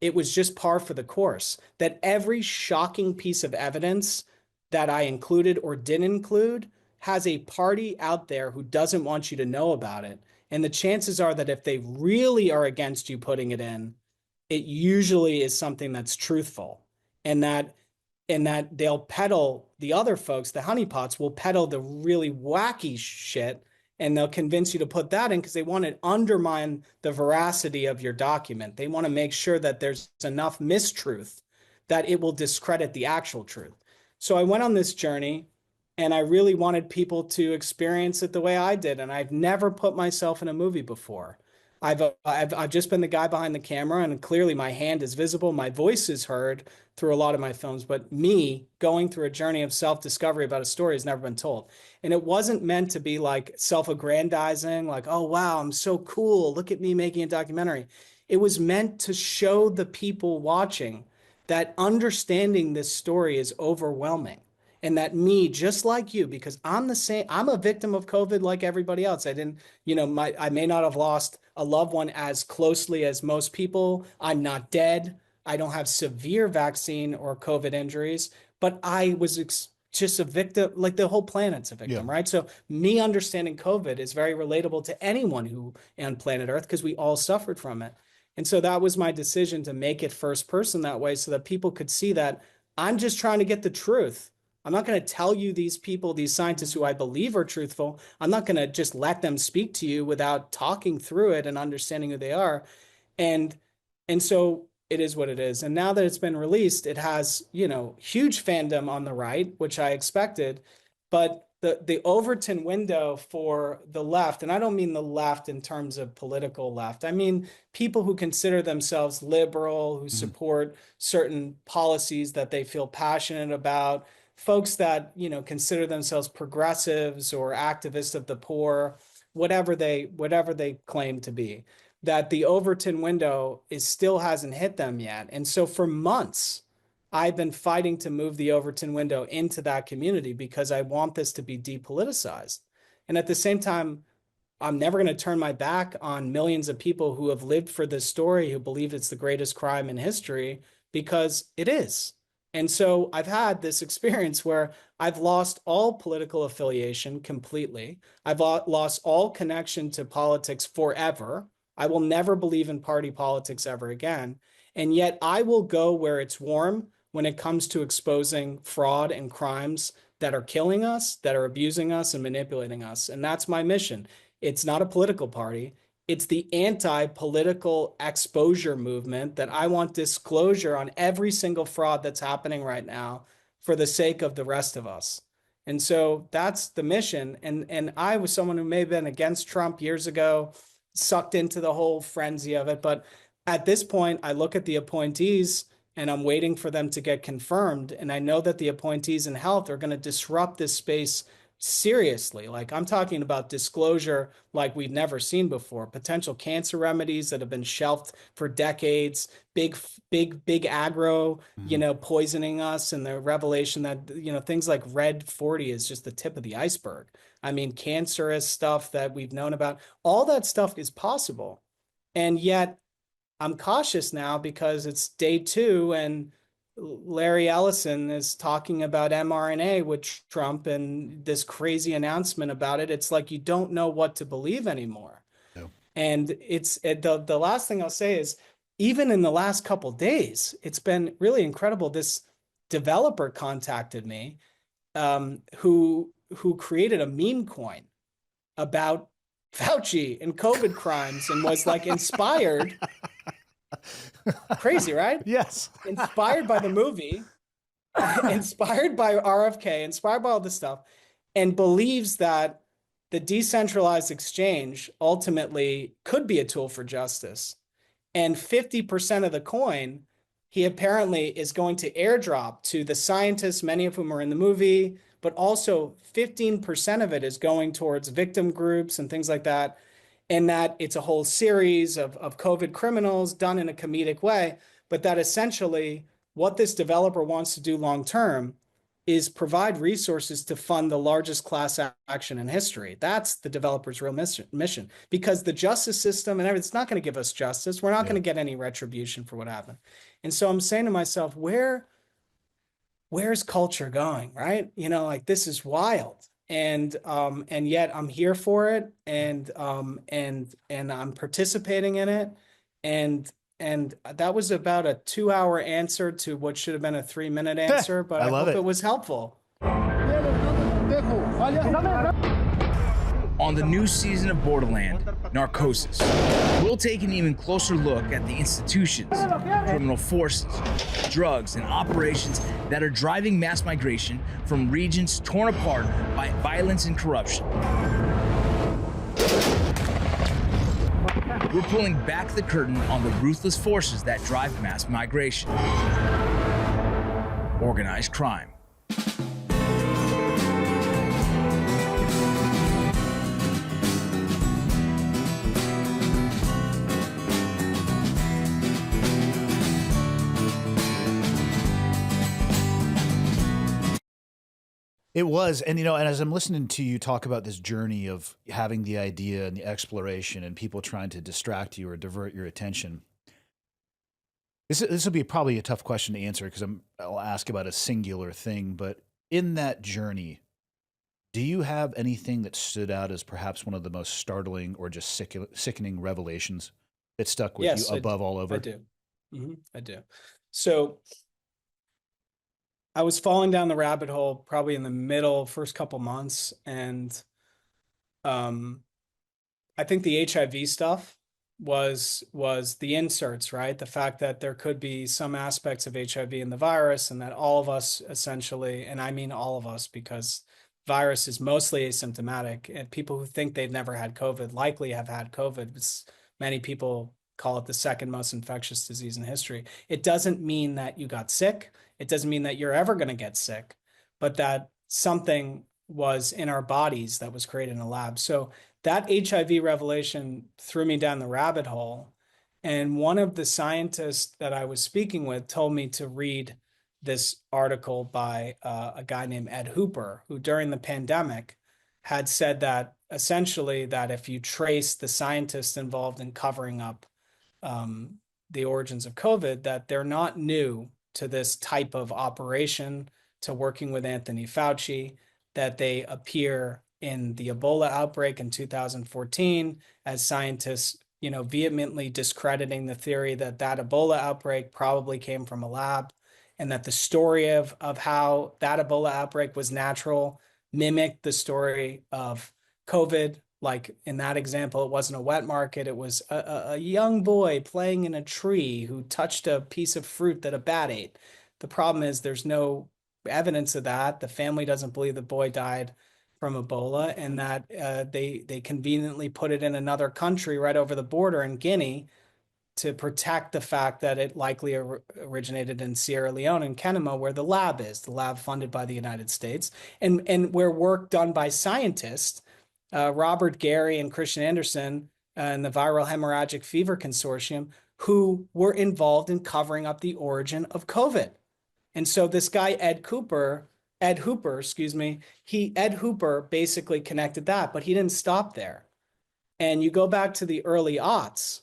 Speaker 1: it was just par for the course, that every shocking piece of evidence that I included or didn't include has a party out there who doesn't want you to know about it. And the chances are that if they really are against you putting it in, it usually is something that's truthful, and that in that they'll peddle, the other folks, the honeypots will peddle the really wacky shit, and they'll convince you to put that in because they want to undermine the veracity of your document. They want to make sure that there's enough mistruth that it will discredit the actual truth. So I went on this journey, and I really wanted people to experience it the way I did. And I've never put myself in a movie before. I've just been the guy behind the camera, and clearly my hand is visible. My voice is heard through a lot of my films, but me going through a journey of self-discovery about a story has never been told. And it wasn't meant to be like self-aggrandizing, like, oh, wow, I'm so cool. Look at me making a documentary. It was meant to show the people watching that understanding this story is overwhelming. And that me, just like you, because I'm the same, I'm a victim of COVID like everybody else. I didn't, I may not have lost a loved one as closely as most people. I'm not dead. I don't have severe vaccine or COVID injuries, but I was just a victim, like the whole planet's a victim, right? So me understanding COVID is very relatable to anyone who on planet Earth, because we all suffered from it. And so that was my decision to make it first person that way, so that people could see that I'm just trying to get the truth. I'm not going to tell you these people, these scientists who I believe are truthful. I'm not going to just let them speak to you without talking through it and understanding who they are. And so it is what it is. And now that it's been released, it has, huge fandom on the right, which I expected. But the Overton window for the left, and I don't mean the left in terms of political left, I mean people who consider themselves liberal, who support certain policies that they feel passionate about, folks that, consider themselves progressives or activists of the poor, whatever they claim to be, that the Overton window still hasn't hit them yet. And so for months, I've been fighting to move the Overton window into that community because I want this to be depoliticized. And at the same time, I'm never going to turn my back on millions of people who have lived for this story, who believe it's the greatest crime in history, because it is. And so I've had this experience where I've lost all political affiliation completely. I've lost all connection to politics forever. I will never believe in party politics ever again. And yet I will go where it's warm when it comes to exposing fraud and crimes that are killing us, that are abusing us and manipulating us. And that's my mission. It's not a political party. It's the anti-political exposure movement that I want disclosure on every single fraud that's happening right now for the sake of the rest of us. And so that's the mission. And I was someone who may have been against Trump years ago, sucked into the whole frenzy of it. But at this point, I look at the appointees and I'm waiting for them to get confirmed. And I know that the appointees in health are going to disrupt this space seriously. Like, I'm talking about disclosure like we've never seen before, potential cancer remedies that have been shelved for decades, big agro, poisoning us, and the revelation that, things like Red 40 is just the tip of the iceberg. I mean, cancerous stuff that we've known about, all that stuff is possible. And yet I'm cautious now because it's day 2 and Larry Ellison is talking about mRNA with Trump and this crazy announcement about it. It's like you don't know what to believe anymore. No. And the last thing I'll say is, even in the last couple of days, it's been really incredible. This developer contacted me who created a meme coin about Fauci and COVID crimes and was like inspired. Crazy, right?
Speaker 5: Yes.
Speaker 1: Inspired by the movie, inspired by RFK, inspired by all this stuff, and believes that the decentralized exchange ultimately could be a tool for justice. And 50% of the coin, he apparently is going to airdrop to the scientists, many of whom are in the movie, but also 15% of it is going towards victim groups and things like that. And that it's a whole series of COVID criminals done in a comedic way, but that essentially what this developer wants to do long-term is provide resources to fund the largest class action in history. That's the developer's real mission, because the justice system and everything, it's not going to give us justice. We're not going to get any retribution for what happened. And so I'm saying to myself, where's culture going, right? Like, this is wild. And yet I'm here for it, and I'm participating in it, and And that was about a 2-hour answer to what should have been a 3-minute answer, but I
Speaker 5: love
Speaker 1: hope
Speaker 5: it.
Speaker 1: it was helpful.
Speaker 6: On the new season of Borderland, Narcosis, we'll take an even closer look at the institutions, criminal forces, drugs, and operations that are driving mass migration from regions torn apart by violence and corruption. We're pulling back the curtain on the ruthless forces that drive mass migration. Organized crime.
Speaker 5: It was. And, and as I'm listening to you talk about this journey of having the idea and the exploration and people trying to distract you or divert your attention, this will be probably a tough question to answer because I'll ask about a singular thing. But in that journey, do you have anything that stood out as perhaps one of the most startling or just sickening revelations that stuck with you above all over?
Speaker 1: I do. I do. So I was falling down the rabbit hole probably in the first couple months. And I think the HIV stuff was the inserts, right? The fact that there could be some aspects of HIV in the virus and that all of us essentially, and I mean all of us because virus is mostly asymptomatic, and people who think they've never had COVID likely have had COVID. Many people call it the second most infectious disease in history. It doesn't mean that you got sick. It doesn't mean that you're ever going to get sick, but that something was in our bodies that was created in a lab. So that HIV revelation threw me down the rabbit hole. And one of the scientists that I was speaking with told me to read this article by a guy named Ed Hooper, who during the pandemic had said that essentially that if you trace the scientists involved in covering up the origins of COVID, that they're not new to this type of operation, to working with Anthony Fauci, that they appear in the Ebola outbreak in 2014 as scientists, vehemently discrediting the theory that Ebola outbreak probably came from a lab, and that the story of how that Ebola outbreak was natural mimicked the story of COVID. Like in that example, it wasn't a wet market. It was a young boy playing in a tree who touched a piece of fruit that a bat ate. The problem is there's no evidence of that. The family doesn't believe the boy died from Ebola, and that they conveniently put it in another country right over the border in Guinea to protect the fact that it likely originated in Sierra Leone and Kenema, where the lab is, the lab funded by the United States, and where work done by scientists, Robert Gary and Christian Anderson and the Viral Hemorrhagic Fever Consortium, who were involved in covering up the origin of COVID. And so this guy, Ed Hooper, basically connected that, but he didn't stop there. And you go back to the early aughts,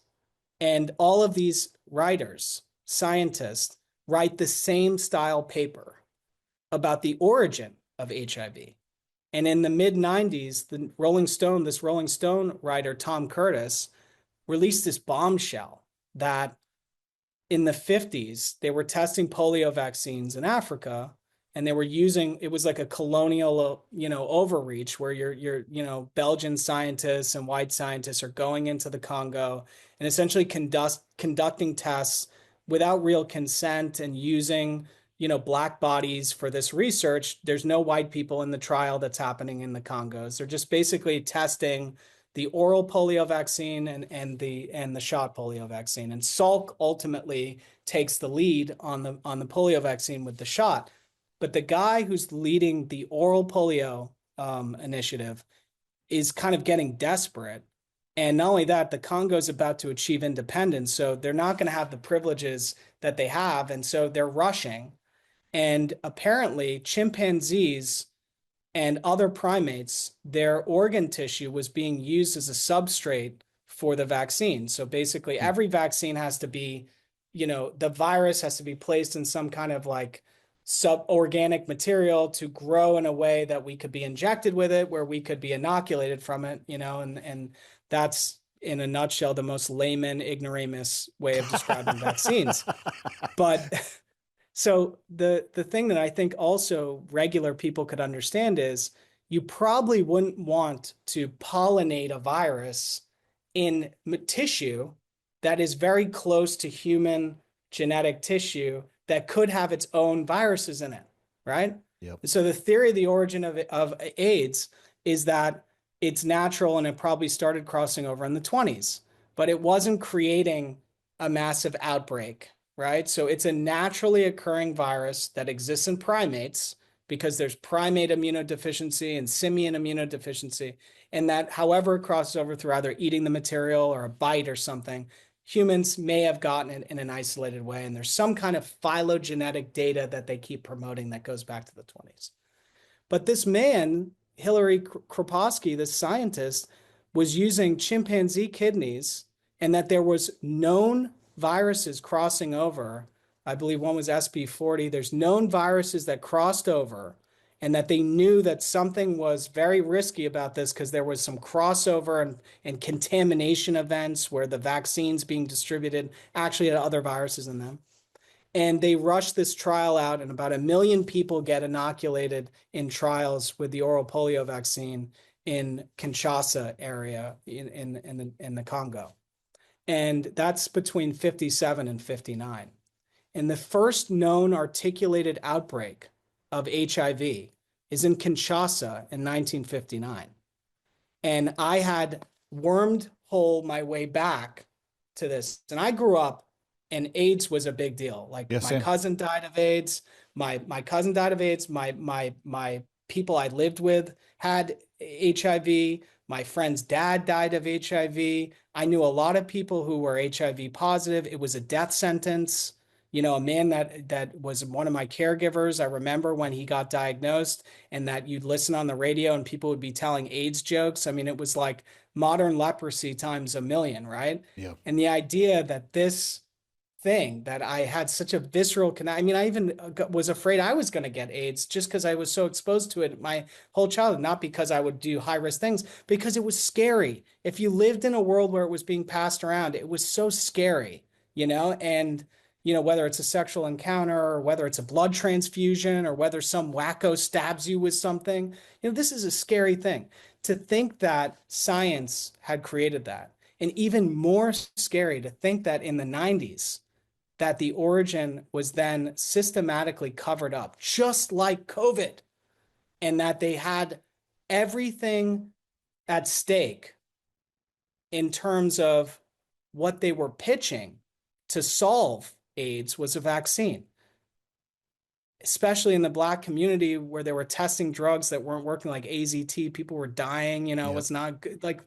Speaker 1: and all of these writers, scientists, write the same style paper about the origin of HIV. And in the mid-90s, this Rolling Stone writer, Tom Curtis, released this bombshell that in the 50s, they were testing polio vaccines in Africa, and they were using, it was like a colonial, overreach where your Belgian scientists and white scientists are going into the Congo and essentially conducting tests without real consent and using black bodies for this research. There's no white people in the trial that's happening in the Congos. They're just basically testing the oral polio vaccine and the shot polio vaccine. And Salk ultimately takes the lead on the polio vaccine with the shot. But the guy who's leading the oral polio initiative is kind of getting desperate. And not only that, the Congo is about to achieve independence, so they're not going to have the privileges that they have, and so they're rushing. And apparently chimpanzees and other primates, their organ tissue was being used as a substrate for the vaccine. So basically every vaccine has to be, the virus has to be placed in some kind of like sub-organic material to grow in a way that we could be injected with it, where we could be inoculated from it, and that's in a nutshell, the most layman ignoramus way of describing vaccines. But so the thing that I think also regular people could understand is you probably wouldn't want to pollinate a virus in tissue that is very close to human genetic tissue that could have its own viruses in it, right?
Speaker 5: Yep.
Speaker 1: So the theory of the origin of AIDS is that it's natural and it probably started crossing over in the 20s, but it wasn't creating a massive outbreak, right? So it's a naturally occurring virus that exists in primates because there's primate immunodeficiency and simian immunodeficiency, and that however it crosses over through either eating the material or a bite or something, humans may have gotten it in an isolated way. And there's some kind of phylogenetic data that they keep promoting that goes back to the 20s. But this man, Hillary Kropotkin, this scientist, was using chimpanzee kidneys, and that there was known viruses crossing over. I believe one was SB40. There's known viruses that crossed over, and that they knew that something was very risky about this because there was some crossover and contamination events where the vaccines being distributed actually had other viruses in them. And they rushed this trial out, and about 1 million people get inoculated in trials with the oral polio vaccine in Kinshasa area in the Congo. And that's between 57 and 59. And the first known articulated outbreak of HIV is in Kinshasa in 1959. And I had wormed hole my way back to this. And I grew up and AIDS was a big deal. Like my cousin died of AIDS. My cousin died of AIDS. My people I lived with had HIV. My friend's dad died of HIV. I knew a lot of people who were HIV positive. It was a death sentence. You know, a man that was one of my caregivers, I remember when he got diagnosed, and that you'd listen on the radio and people would be telling AIDS jokes. I mean, it was like modern leprosy times 1,000,000, right?
Speaker 5: Yeah.
Speaker 1: And the idea that this thing that I had such a visceral connection. I mean, I even was afraid I was going to get AIDS just because I was so exposed to it my whole childhood, not because I would do high risk things, because it was scary. If you lived in a world where it was being passed around, it was so scary, you know, and you know, whether it's a sexual encounter or whether it's a blood transfusion or whether some wacko stabs you with something, you know, this is a scary thing. To think that science had created that, and even more scary to think that in the 90s, that the origin was then systematically covered up, just like COVID, and that they had everything at stake in terms of what they were pitching to solve AIDS was a vaccine, especially in the Black community where they were testing drugs that weren't working, like AZT. People were dying, you know, it was not good. Like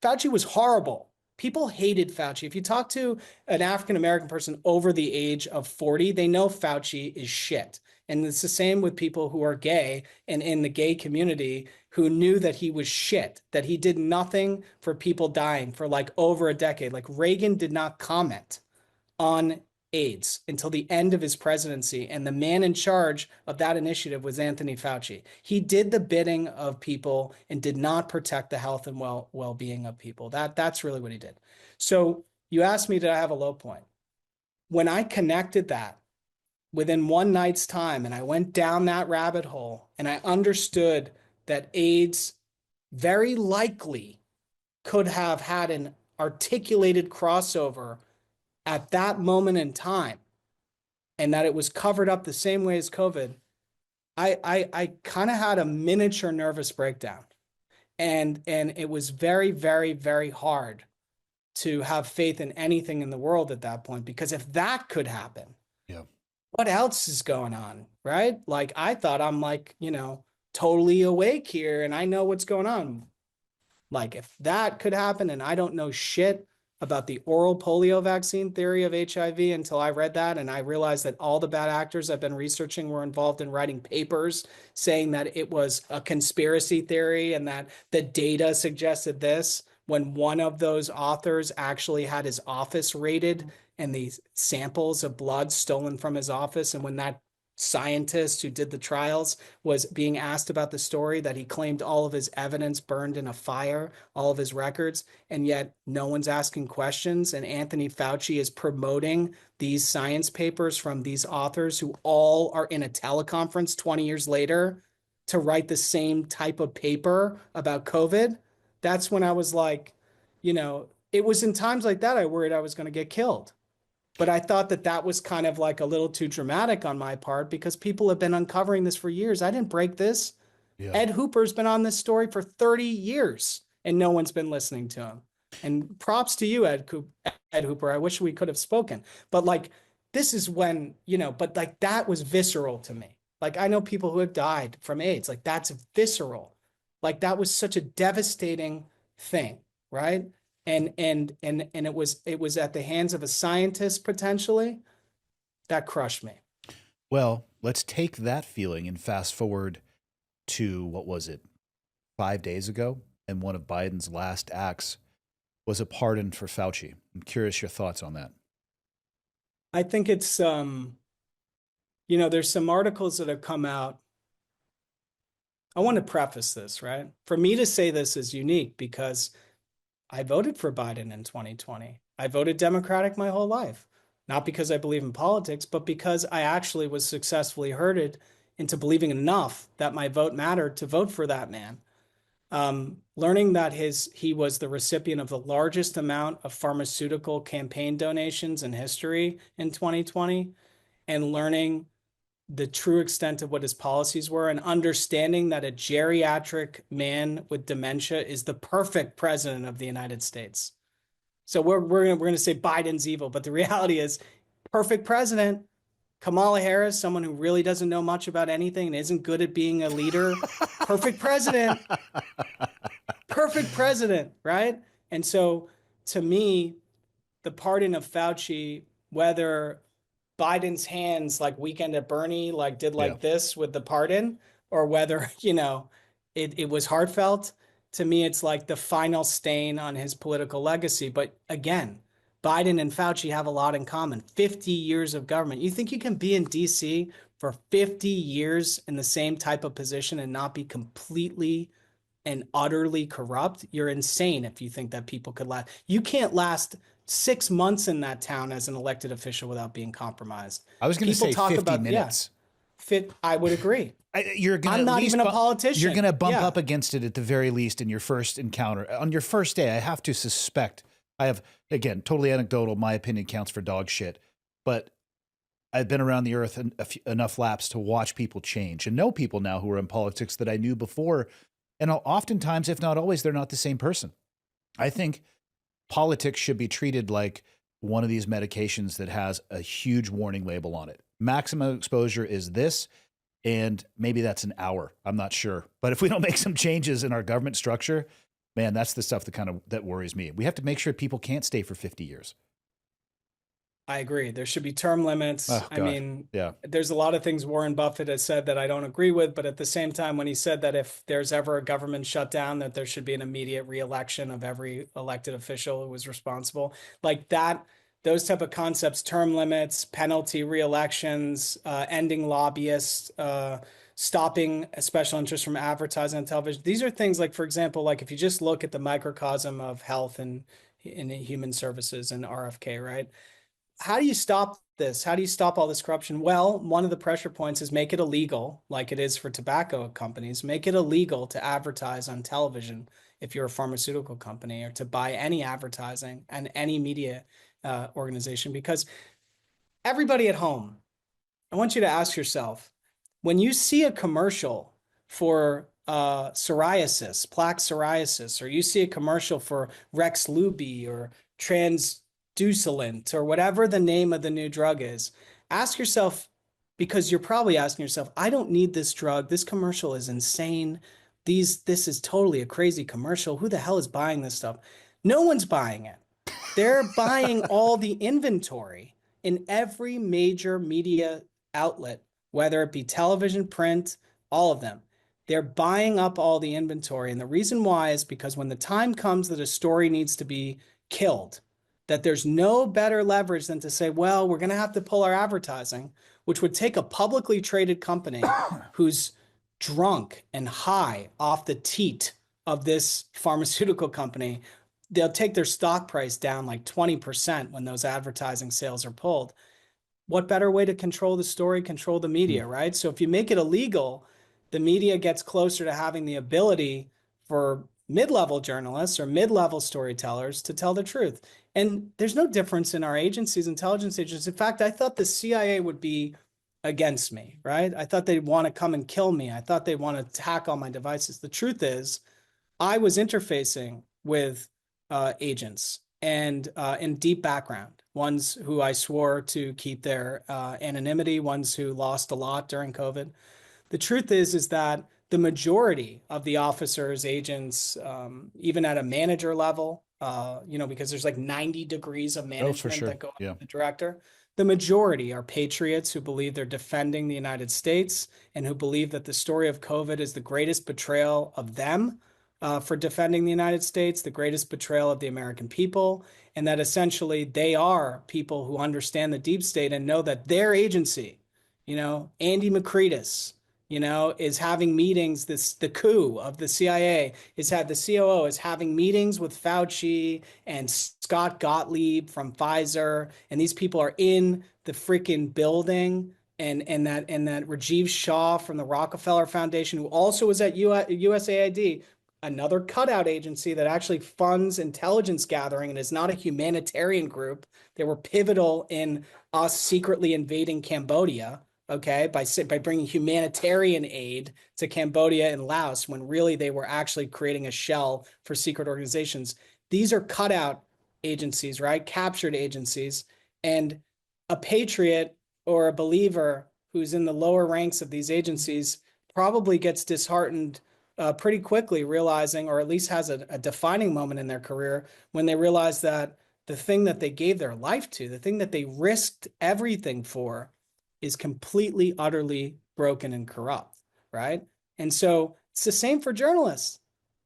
Speaker 1: Fauci was horrible. People hated Fauci. If you talk to an African-American person over the age of 40, they know Fauci is shit. And it's the same with people who are gay and in the gay community who knew that he was shit, that he did nothing for people dying for like over a decade. Like Reagan did not comment on AIDS until the end of his presidency. And the man in charge of that initiative was Anthony Fauci. He did the bidding of people and did not protect the health and well-being of people. That's really what he did. So you asked me, did I have a low point? When I connected that within one night's time, and I went down that rabbit hole, and I understood that AIDS very likely could have had an articulated crossover at that moment in time, and that it was covered up the same way as COVID, I kind of had a miniature nervous breakdown. And it was very, very, very hard to have faith in anything in the world at that point, because if that could happen, what else is going on, right? Like I thought I'm like, you know, totally awake here and I know what's going on. Like if that could happen, and I don't know shit about the oral polio vaccine theory of HIV until I read that, and I realized that all the bad actors I've been researching were involved in writing papers saying that it was a conspiracy theory and that the data suggested this, when one of those authors actually had his office raided and the samples of blood stolen from his office. And when that scientist who did the trials was being asked about the story that he claimed all of his evidence burned in a fire, all of his records, and yet no one's asking questions. And Anthony Fauci is promoting these science papers from these authors who all are in a teleconference 20 years later to write the same type of paper about COVID. That's when I was like, it was in times like that I worried I was going to get killed. But I thought that was kind of like a little too dramatic on my part because people have been uncovering this for years. I didn't break this. Yeah. Ed Hooper's been on this story for 30 years and no one's been listening to him. And props to you, Ed Hooper. I wish we could have spoken. But like, this is when, but like that was visceral to me. Like I know people who have died from AIDS. Like that's visceral. Like that was such a devastating thing, right? And it was at the hands of a scientist potentially. That crushed me.
Speaker 5: Well, let's take that feeling and fast forward to, what was it, 5 days ago? And one of Biden's last acts was a pardon for Fauci. I'm curious your thoughts on that.
Speaker 1: I think it's, there's some articles that have come out. I want to preface this, right? For me to say this is unique because I voted for Biden in 2020. I voted Democratic my whole life, not because I believe in politics, but because I actually was successfully herded into believing enough that my vote mattered to vote for that man. Learning that he was the recipient of the largest amount of pharmaceutical campaign donations in history in 2020, and learning the true extent of what his policies were, and understanding that a geriatric man with dementia is the perfect president of the United States. So we're going to say Biden's evil, but the reality is perfect president. Kamala Harris, someone who really doesn't know much about anything and isn't good at being a leader. Perfect president. Perfect president, right? And so to me, the pardon of Fauci, whether Biden's hands like Weekend at Bernie did this with the pardon, or whether it was heartfelt, to me it's like the final stain on his political legacy. But again, Biden and Fauci have a lot in common. 50 years of government. You think you can be in DC for 50 years in the same type of position and not be completely and utterly corrupt? You're insane if you think that people could last. You can't last 6 months in that town as an elected official without being compromised.
Speaker 5: I was going to say 50 minutes.
Speaker 1: I would agree.
Speaker 5: I'm
Speaker 1: not even a politician.
Speaker 5: You're going to bump up against it at the very least in your first encounter. On your first day, I have to suspect, I have, again, totally anecdotal, my opinion counts for dog shit, but I've been around the earth enough laps to watch people change and know people now who are in politics that I knew before. And oftentimes, if not always, they're not the same person. I think politics should be treated like one of these medications that has a huge warning label on it. Maximum exposure is this, and maybe that's an hour. I'm not sure. But if we don't make some changes in our government structure, man, that's the stuff that worries me. We have to make sure people can't stay for 50 years.
Speaker 1: I agree. There should be term limits.
Speaker 5: Oh,
Speaker 1: I mean, there's a lot of things Warren Buffett has said that I don't agree with, but at the same time, when he said that if there's ever a government shutdown, that there should be an immediate re-election of every elected official who was responsible, like that, those type of concepts, term limits, penalty re-elections, ending lobbyists, stopping special interests from advertising on television. These are things like, for example, like if you just look at the microcosm of health and in human services and RFK, right? How do you stop this? How do you stop all this corruption? Well, one of the pressure points is make it illegal, like it is for tobacco companies, make it illegal to advertise on television if you're a pharmaceutical company, or to buy any advertising and any media organization. Because everybody at home, I want you to ask yourself, when you see a commercial for psoriasis, plaque psoriasis, or you see a commercial for Rexluby or Transducilent or whatever the name of the new drug is, ask yourself, because you're probably asking yourself, I don't need this drug. This commercial is insane. This is totally a crazy commercial. Who the hell is buying this stuff? No one's buying it. They're buying all the inventory in every major media outlet, whether it be television, print, all of them. They're buying up all the inventory. And the reason why is because when the time comes that a story needs to be killed, that there's no better leverage than to say, well, we're going to have to pull our advertising. which would take a publicly traded company who's drunk and high off the teat of this pharmaceutical company. They'll take their stock price down like 20% when those advertising sales are pulled. What better way to control the story, control the media, right? So if you make it illegal, the media gets closer to having the ability for mid-level journalists or mid-level storytellers to tell the truth. And there's no difference in our agencies, intelligence agencies. In fact, I thought the CIA would be against me, right? I thought they'd want to come and kill me. I thought they'd want to hack all my devices. The truth is, I was interfacing with agents and in deep background, ones who I swore to keep their anonymity, ones who lost a lot during COVID. The truth is that the majority of the officers, agents, even at a manager level, because there's like 90 degrees of management that go up to the director. The majority are patriots who believe they're defending the United States and who believe that the story of COVID is the greatest betrayal of them for defending the United States, the greatest betrayal of the American people, and that essentially they are people who understand the deep state and know that their agency, Andy McCreedis, is having meetings. The coup of the CIA the COO is having meetings with Fauci and Scott Gottlieb from Pfizer, and these people are in the freaking building. And that Rajiv Shah from the Rockefeller Foundation, who also was at USAID, another cutout agency that actually funds intelligence gathering and is not a humanitarian group. They were pivotal in us secretly invading Cambodia. Okay, by bringing humanitarian aid to Cambodia and Laos, when really they were actually creating a shell for secret organizations. These are cutout agencies, right? Captured agencies. And a patriot or a believer who's in the lower ranks of these agencies probably gets disheartened pretty quickly, realizing, or at least has a defining moment in their career when they realize that the thing that they gave their life to, the thing that they risked everything for, is completely, utterly broken and corrupt, right? And so it's the same for journalists.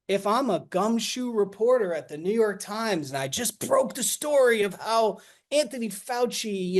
Speaker 1: If I'm a gumshoe reporter at the New York Times and I just broke the story of how Anthony Fauci,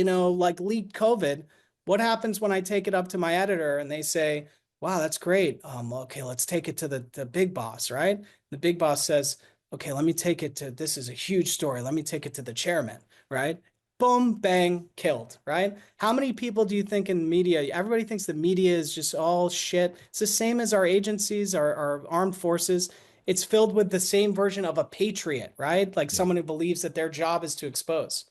Speaker 1: leaked COVID, what happens when I take it up to my editor and they say, wow, that's great. Okay, let's take it to the big boss, right? The big boss says, okay, let me take it to, this is a huge story. Let me take it to the chairman, right? Boom, bang, killed, right? How many people do you think in media, everybody thinks the media is just all shit. It's the same as our agencies, our armed forces. It's filled with the same version of a patriot, right? Like someone who believes that their job is to expose.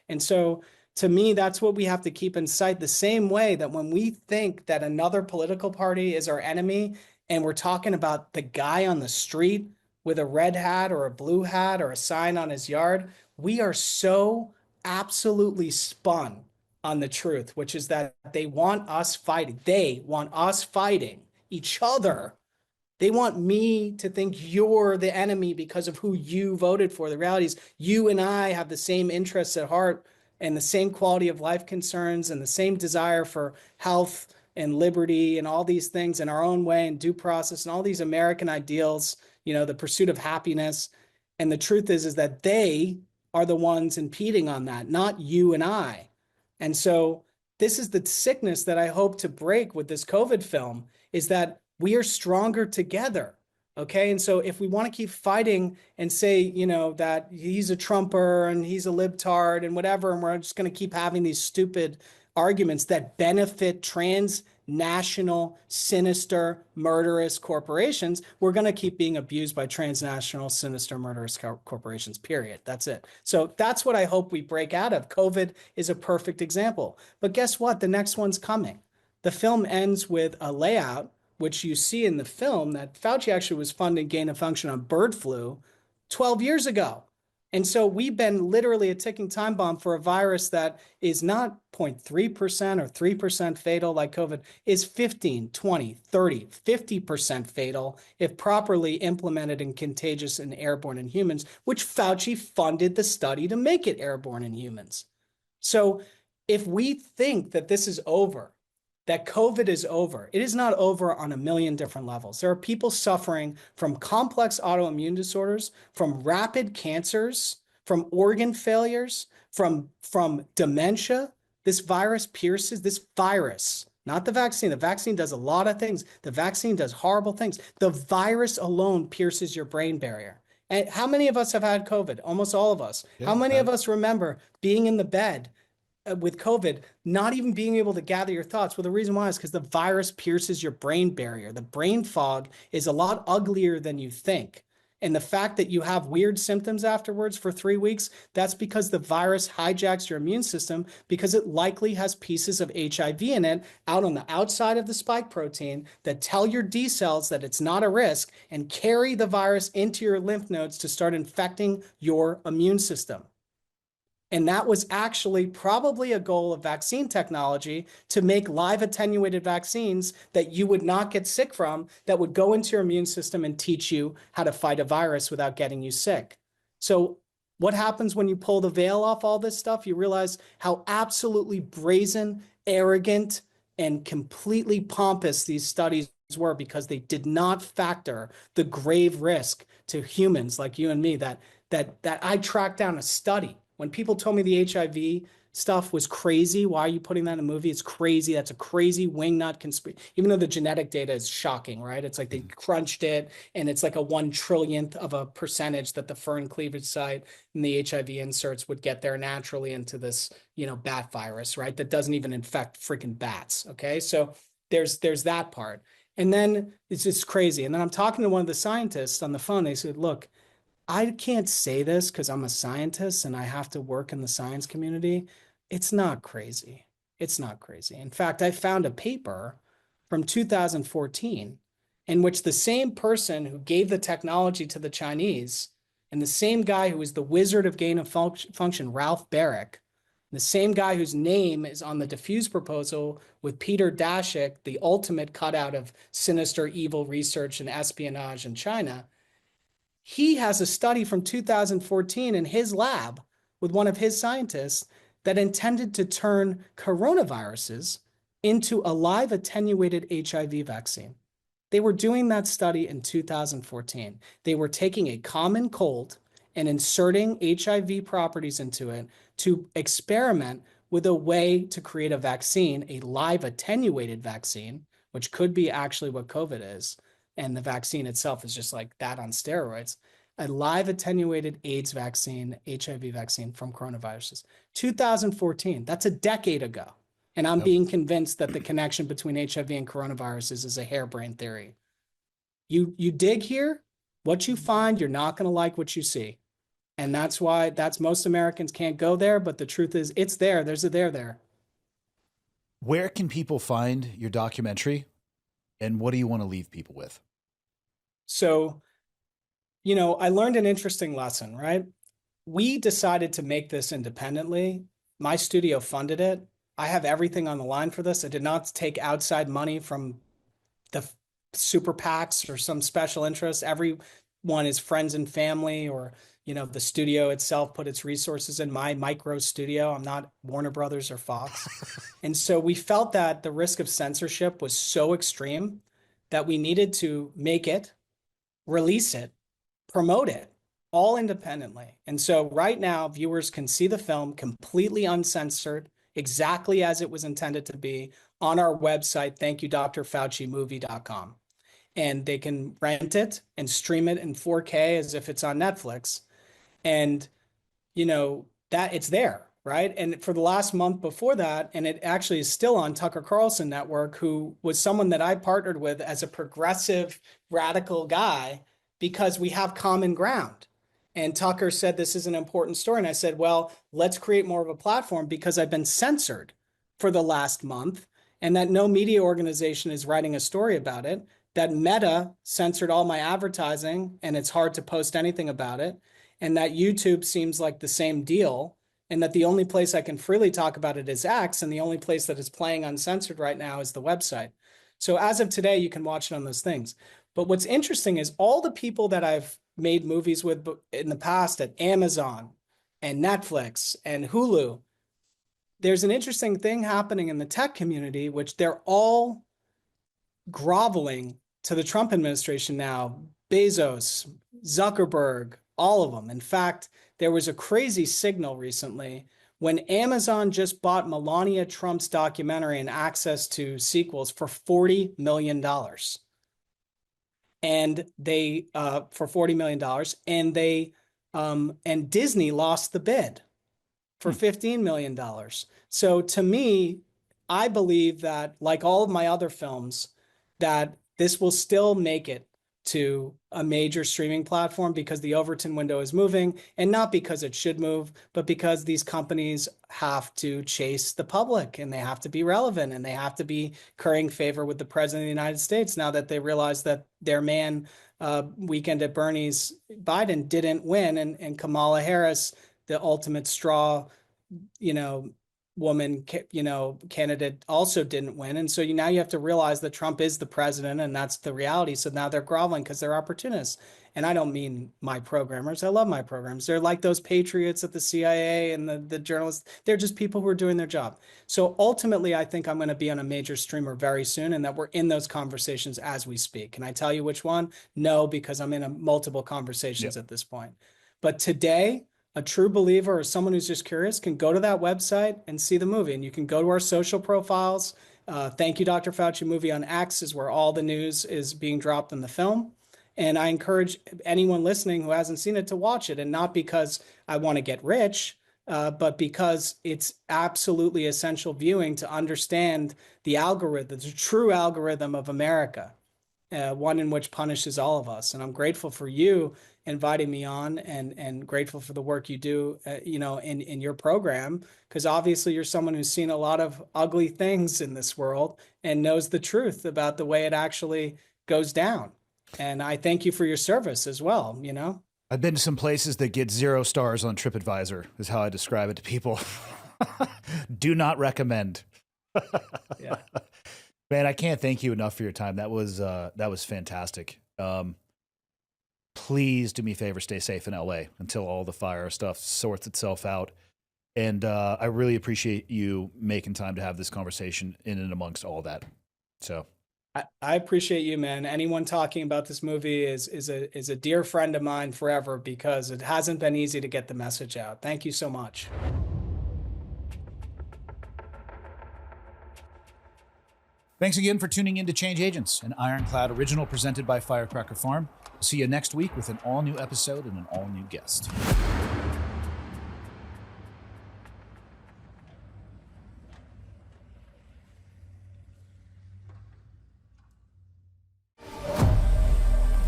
Speaker 1: And so to me, that's what we have to keep in sight, the same way that when we think that another political party is our enemy and we're talking about the guy on the street with a red hat or a blue hat or a sign on his yard, we are so absolutely spun on the truth, which is that they want us fighting. They want us fighting each other. They want me to think you're the enemy because of who you voted for. The reality is you and I have the same interests at heart and the same quality of life concerns and the same desire for health and liberty and all these things in our own way and due process and all these American ideals, the pursuit of happiness. And the truth is that they are the ones impeding on that, not you and I. And so this is the sickness that I hope to break with this COVID film, is that we are stronger together. Okay. And so if we want to keep fighting and say, that he's a Trumper and he's a libtard and whatever, and we're just going to keep having these stupid arguments that benefit transnational, sinister, murderous corporations, we're going to keep being abused by transnational, sinister, murderous corporations, period. That's it. So that's what I hope we break out of. COVID is a perfect example. But guess what? The next one's coming. The film ends with a layout, which you see in the film, that Fauci actually was funding gain of function on bird flu 12 years ago. And so we've been literally a ticking time bomb for a virus that is not 0.3% or 3% fatal like COVID, is 15, 20, 30, 50% fatal if properly implemented and contagious and airborne in humans, which Fauci funded the study to make it airborne in humans. So if we think that this is over, that COVID is over, it is not over on a million different levels. There are people suffering from complex autoimmune disorders, from rapid cancers, from organ failures, from dementia, This virus pierces, this virus, not the vaccine. The vaccine does a lot of things. The vaccine does horrible things. The virus alone pierces your brain barrier. And how many of us have had COVID? Almost all of us.
Speaker 5: Yeah,
Speaker 1: how many of us remember being in the bed with COVID, not even being able to gather your thoughts? Well, the reason why is because the virus pierces your brain barrier. The brain fog is a lot uglier than you think. And the fact that you have weird symptoms afterwards for 3 weeks, that's because the virus hijacks your immune system because it likely has pieces of HIV in it out on the outside of the spike protein that tell your D cells that it's not a risk and carry the virus into your lymph nodes to start infecting your immune system. And that was actually probably a goal of vaccine technology, to make live attenuated vaccines that you would not get sick from, that would go into your immune system and teach you how to fight a virus without getting you sick. So what happens when you pull the veil off all this stuff? You realize how absolutely brazen, arrogant, and completely pompous these studies were, because they did not factor the grave risk to humans like you and me that I tracked down a study. When people told me the HIV stuff was crazy, why are you putting that in a movie? It's crazy. That's a crazy wingnut conspiracy. Even though the genetic data is shocking, right? It's like they crunched it, and it's like a 1/1,000,000th of a percentage that the fern cleavage site and the HIV inserts would get there naturally into this, bat virus, right? That doesn't even infect freaking bats. Okay, so there's that part, and then it's just crazy. And then I'm talking to one of the scientists on the phone. They said, "Look, I can't say this because I'm a scientist and I have to work in the science community. It's not crazy. It's not crazy. In fact, I found a paper from 2014 in which the same person who gave the technology to the Chinese, and the same guy who was the wizard of gain of function, Ralph Baric, the same guy whose name is on the diffuse proposal with Peter Daszak, the ultimate cutout of sinister, evil research and espionage in China, he has a study from 2014 in his lab with one of his scientists that intended to turn coronaviruses into a live attenuated HIV vaccine. They were doing that study in 2014. They were taking a common cold and inserting HIV properties into it to experiment with a way to create a vaccine, a live attenuated vaccine, which could be actually what COVID is. And the vaccine itself is just like that on steroids. A live attenuated AIDS vaccine, HIV vaccine from coronaviruses. 2014, that's a decade ago. And I'm being convinced that the connection between HIV and coronaviruses is a harebrained theory. You dig here, what you find, you're not going to like what you see. And that's why most Americans can't go there. But the truth is, it's there. There's a there.
Speaker 5: Where can people find your documentary, and what do you want to leave people with?
Speaker 1: So, I learned an interesting lesson, right? We decided to make this independently. My studio funded it. I have everything on the line for this. I did not take outside money from the super PACs or some special interest. Everyone is friends and family, or, the studio itself put its resources in my micro studio. I'm not Warner Brothers or Fox. And so we felt that the risk of censorship was so extreme that we needed to make it, release it, promote it all independently. And so right now, viewers can see the film completely uncensored, exactly as it was intended to be, on our website, thankyouDrFauciMovie.com. And they can rent it and stream it in 4K as if it's on Netflix. And, that it's there, right? And for the last month before that, and it actually is still on Tucker Carlson Network, who was someone that I partnered with as a progressive, radical guy, because we have common ground. And Tucker said, this is an important story. And I said, well, let's create more of a platform, because I've been censored for the last month, and that no media organization is writing a story about it, that Meta censored all my advertising and it's hard to post anything about it, and that YouTube seems like the same deal, and that the only place I can freely talk about it is X, and the only place that is playing uncensored right now is the website. So as of today, you can watch it on those things. But what's interesting is all the people that I've made movies with in the past at Amazon and Netflix and Hulu, there's an interesting thing happening in the tech community, which they're all groveling to the Trump administration now. Bezos, Zuckerberg, all of them. In fact, there was a crazy signal recently when Amazon just bought Melania Trump's documentary and access to sequels for $40 million. And they, for $40 million, and they, and Disney lost the bid for $15 million. So to me, I believe that, like all of my other films, that this will still make it to a major streaming platform because the Overton window is moving, and not because it should move, but because these companies have to chase the public and they have to be relevant and they have to be currying favor with the president of the United States now that they realize that their man, Weekend at Bernie's Biden, didn't win, and Kamala Harris, the ultimate straw, woman, candidate, also didn't win. And so now you have to realize that Trump is the president, and that's the reality. So now they're groveling because they're opportunists. And I don't mean my programmers. I love my programs. They're like those patriots at the CIA and the journalists. They're just people who are doing their job. So ultimately, I think I'm going to be on a major streamer very soon, and that we're in those conversations as we speak. Can I tell you which one? No, because I'm in multiple conversations at this point. But today, a true believer or someone who's just curious can go to that website and see the movie. And you can go to our social profiles. Thank You, Dr. Fauci movie on X is where all the news is being dropped in the film. And I encourage anyone listening who hasn't seen it to watch it, and not because I want to get rich, but because it's absolutely essential viewing to understand the algorithm, the true algorithm of America, one in which punishes all of us. And I'm grateful for you inviting me on, and grateful for the work you do, in your program, because obviously you're someone who's seen a lot of ugly things in this world and knows the truth about the way it actually goes down. And I thank you for your service as well.
Speaker 5: I've been to some places that get 0 stars on TripAdvisor, is how I describe it to people. Do not recommend.
Speaker 1: Yeah.
Speaker 5: Man, I can't thank you enough for your time. That was fantastic. Please do me a favor, stay safe in LA until all the fire stuff sorts itself out. And I really appreciate you making time to have this conversation in and amongst all that. So
Speaker 1: I appreciate you, man. Anyone talking about this movie is a dear friend of mine forever, because it hasn't been easy to get the message out. Thank you so much.
Speaker 5: thanks again for tuning in to Change Agents, an Ironclad original presented by Firecracker Farm. See you next week with an all-new episode and an all-new guest.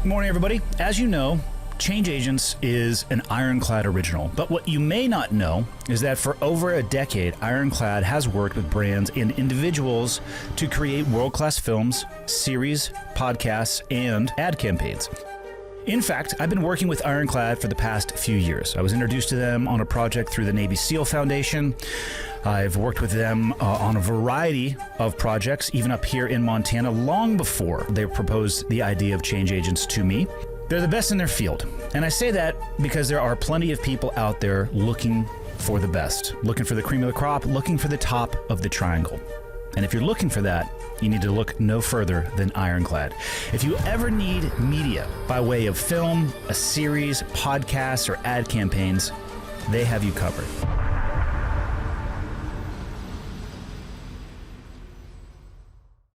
Speaker 5: Good morning, everybody. As you know, Change Agents is an Ironclad original, but what you may not know is that for over a decade, Ironclad has worked with brands and individuals to create world-class films, series, podcasts, and ad campaigns. In fact, I've been working with Ironclad for the past few years. I was introduced to them on a project through the Navy SEAL Foundation. I've worked with them on a variety of projects, even up here in Montana, long before they proposed the idea of Change Agents to me. They're the best in their field. And I say that because there are plenty of people out there looking for the best, looking for the cream of the crop, looking for the top of the triangle. And if you're looking for that, you need to look no further than Ironclad. If you ever need media by way of film, a series, podcasts, or ad campaigns, they have you covered.